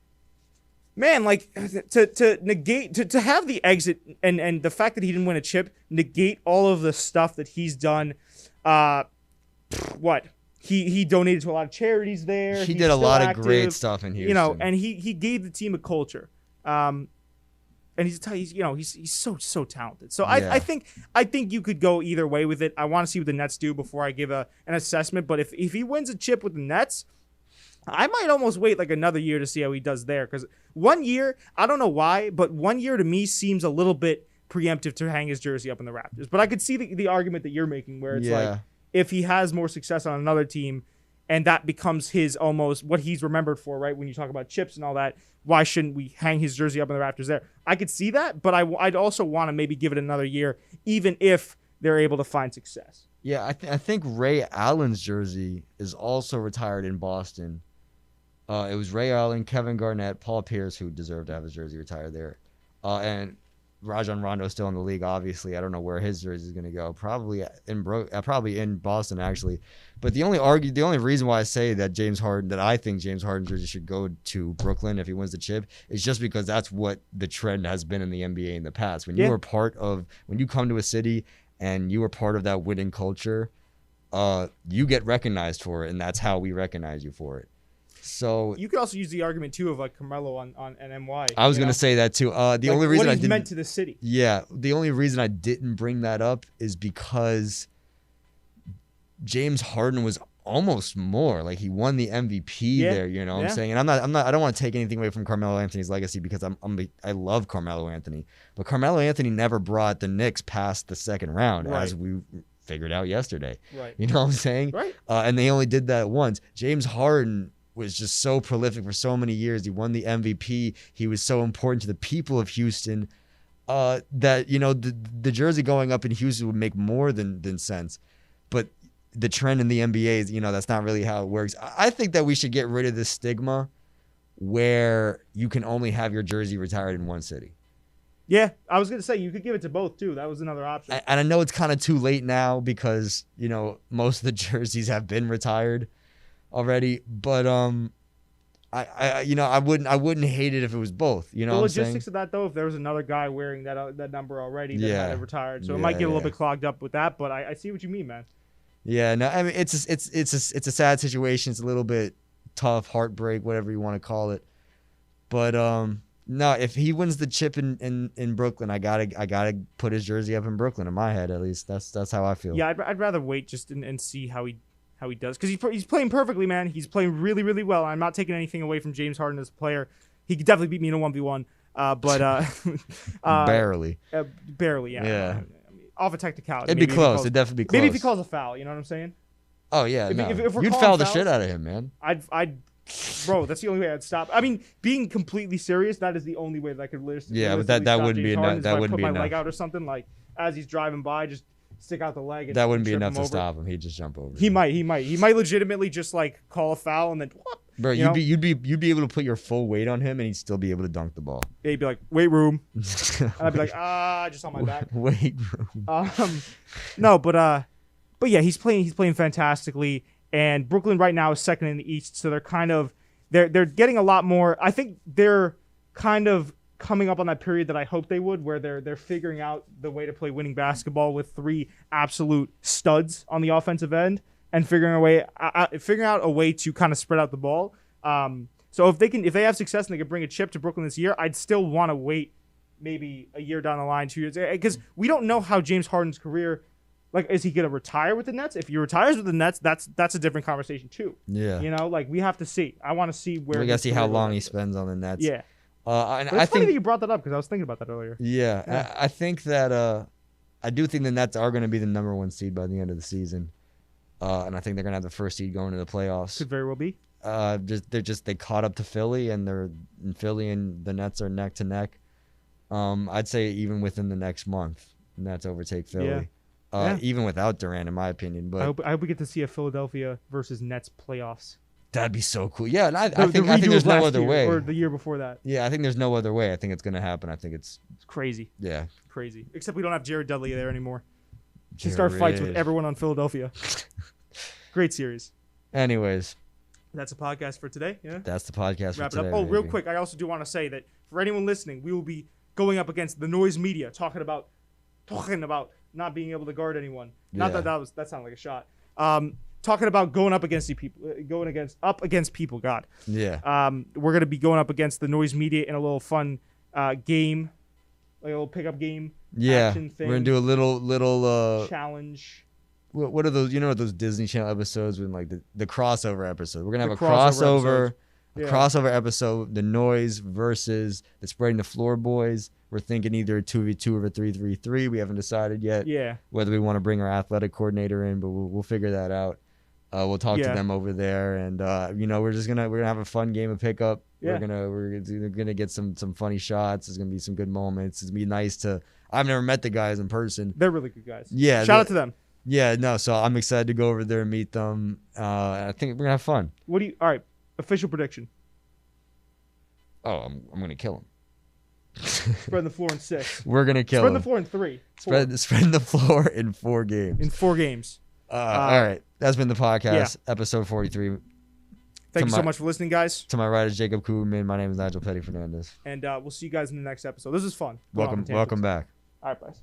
Speaker 1: man, like, to negate, to have the exit and the fact that he didn't win a chip negate all of the stuff that he's done. He donated to a lot of charities there.
Speaker 2: He did a lot of great stuff in Houston.
Speaker 1: And he gave the team a culture. And he's so talented. So I think you could go either way with it. I want to see what the Nets do before I give an assessment. But if he wins a chip with the Nets, I might almost wait like another year to see how he does there. Because 1 year, I don't know why, but 1 year to me seems a little bit preemptive to hang his jersey up in the Raptors. But I could see the argument that you're making where it's like if he has more success on another team and that becomes his almost what he's remembered for, right? When you talk about chips and all that, why shouldn't we hang his jersey up in the Raptors there? I could see that, but I'd also want to maybe give it another year, even if they're able to find success.
Speaker 2: Yeah, I think Ray Allen's jersey is also retired in Boston. It was Ray Allen, Kevin Garnett, Paul Pierce, who deserved to have his jersey retired there. And Rajon Rondo's still in the league, obviously. I don't know where his jersey is going to go. Probably in Boston, actually. But the only reason why I say that I think James Harden jersey should go to Brooklyn if he wins the chip is just because that's what the trend has been in the NBA in the past. When you come to a city and you are part of that winning culture, you get recognized for it, and that's how we recognize you for it. So
Speaker 1: you could also use the argument too of like Carmelo on NY.
Speaker 2: I was gonna say that too. The only reason
Speaker 1: what he's meant to the city.
Speaker 2: Yeah, the only reason I didn't bring that up is because James Harden was almost more like he won the MVP there. You know what I'm saying? And I don't want to take anything away from Carmelo Anthony's legacy because I love Carmelo Anthony, but Carmelo Anthony never brought the Knicks past the second round, as we figured out yesterday.
Speaker 1: Right.
Speaker 2: You know what I'm saying?
Speaker 1: Right.
Speaker 2: And they only did that once. James Harden was just so prolific for so many years. He won the MVP. He was so important to the people of Houston that the jersey going up in Houston would make more than sense. But the trend in the NBA is, that's not really how it works. I think that we should get rid of this stigma where you can only have your jersey retired in one city.
Speaker 1: Yeah, I was going to say you could give it to both too. That was another option.
Speaker 2: And I know it's kind of too late now because, most of the jerseys have been retired already, but I wouldn't hate it if it was both. You know,
Speaker 1: the
Speaker 2: what I'm saying?
Speaker 1: logistics of that though, if there was another guy wearing that number already that had it retired, so it might get a little bit clogged up with that. But I see what you mean, man.
Speaker 2: Yeah, no, I mean it's a sad situation. It's a little bit tough, heartbreak, whatever you want to call it. But no, if he wins the chip in Brooklyn, I gotta put his jersey up in Brooklyn. In my head, at least, that's how I feel.
Speaker 1: Yeah, I'd rather wait just and see how he does, because he's playing perfectly, man. He's playing really, really well. I'm not taking anything away from James Harden as a player. He could definitely beat me in a 1v1, but
Speaker 2: barely.
Speaker 1: Barely, yeah.
Speaker 2: Yeah.
Speaker 1: I mean, off a technicality.
Speaker 2: It'd be close. It'd definitely be close.
Speaker 1: Maybe if he calls a foul, you know what I'm saying?
Speaker 2: Oh yeah,
Speaker 1: if we're
Speaker 2: you'd
Speaker 1: calling
Speaker 2: foul the
Speaker 1: fouls,
Speaker 2: shit out of him, man.
Speaker 1: Bro, that's the only way I'd stop. I mean, being completely serious, that is the only way that I could literally.
Speaker 2: Yeah, but that wouldn't be enough. That wouldn't be enough.
Speaker 1: Put my leg out or something, like as he's driving by, just stick out the leg. And
Speaker 2: that wouldn't be enough to
Speaker 1: over.
Speaker 2: stop him. He'd just jump over.
Speaker 1: He might legitimately just like call a foul and then. Whoop,
Speaker 2: bro, you'd be able to put your full weight on him and he'd still be able to dunk the ball.
Speaker 1: Yeah, he'd be like, weight room, and I'd be like, just on my back.
Speaker 2: Weight room.
Speaker 1: No, but yeah, he's playing fantastically, and Brooklyn right now is second in the East, so they're getting a lot more. I think they're kind of coming up on that period that I hoped they would, where they're figuring out the way to play winning basketball with three absolute studs on the offensive end, and figuring out a way to kind of spread out the ball. So if they have success and they can bring a chip to Brooklyn this year, I'd still want to wait maybe a year down the line, 2 years, because we don't know how James Harden's career. Like, is he going to retire with the Nets? If he retires with the Nets, that's a different conversation too.
Speaker 2: Yeah.
Speaker 1: Like we have to see. I want to see where.
Speaker 2: We got to see how long he spends on the Nets.
Speaker 1: Yeah.
Speaker 2: And
Speaker 1: I think that you brought that up because I was thinking about that earlier.
Speaker 2: Yeah. I think that I do think the Nets are going to be the number 1 seed by the end of the season. And I think they're going to have the first seed going to the playoffs.
Speaker 1: Could very well be.
Speaker 2: They caught up to Philly, and Philly and the Nets are neck to neck. I'd say even within the next month, Nets overtake Philly.
Speaker 1: Yeah.
Speaker 2: Even without Durant, in my opinion. But
Speaker 1: I hope we get to see a Philadelphia versus Nets playoffs.
Speaker 2: That'd be so cool. Yeah, and I think there's no other way.
Speaker 1: Or the year before that.
Speaker 2: Yeah, I think there's no other way. I think it's going to happen. I think it's
Speaker 1: crazy.
Speaker 2: Yeah.
Speaker 1: Crazy. Except we don't have Jared Dudley there anymore. He start fights with everyone on Philadelphia. Great series.
Speaker 2: Anyways.
Speaker 1: That's a podcast for today. Yeah.
Speaker 2: That's the podcast
Speaker 1: Wrap
Speaker 2: for today.
Speaker 1: it up. Oh, real quick, I also do want to say that for anyone listening, we will be going up against the noise media, talking about not being able to guard anyone. Not that sounded like a shot. Talking about going up against people. God.
Speaker 2: Yeah.
Speaker 1: We're gonna be going up against the noise media in a little fun game, like a little pickup game.
Speaker 2: Yeah.
Speaker 1: Action thing.
Speaker 2: We're gonna do a little
Speaker 1: challenge.
Speaker 2: What are those? You know those Disney Channel episodes with like the crossover episode. We're gonna have a crossover episode. The noise versus the spreading the floor boys. We're thinking either a 2v2 or a 3v3. We haven't decided yet.
Speaker 1: Yeah.
Speaker 2: Whether we want to bring our athletic coordinator in, but we'll figure that out. We'll talk to them over there, and we're gonna have a fun game of pickup. Yeah. We're gonna get some funny shots. There's gonna be some good moments. It's gonna be nice to. I've never met the guys in person.
Speaker 1: They're really good guys.
Speaker 2: Yeah.
Speaker 1: Shout out to them.
Speaker 2: Yeah. No. So I'm excited to go over there and meet them. I think we're gonna have fun.
Speaker 1: All right. Official prediction.
Speaker 2: Oh, I'm going to kill him.
Speaker 1: Spreading the floor in 6.
Speaker 2: We're going to kill him.
Speaker 1: Spreading the floor in 3.
Speaker 2: Spreading the floor in 4 games.
Speaker 1: In 4 games.
Speaker 2: All right. That's been the podcast, episode 43.
Speaker 1: Thank you so much for listening, guys.
Speaker 2: To my right is Jacob Coop. My name is Nigel Petty Fernandez.
Speaker 1: And we'll see you guys in the next episode. This is fun.
Speaker 2: Welcome back.
Speaker 1: All right, guys.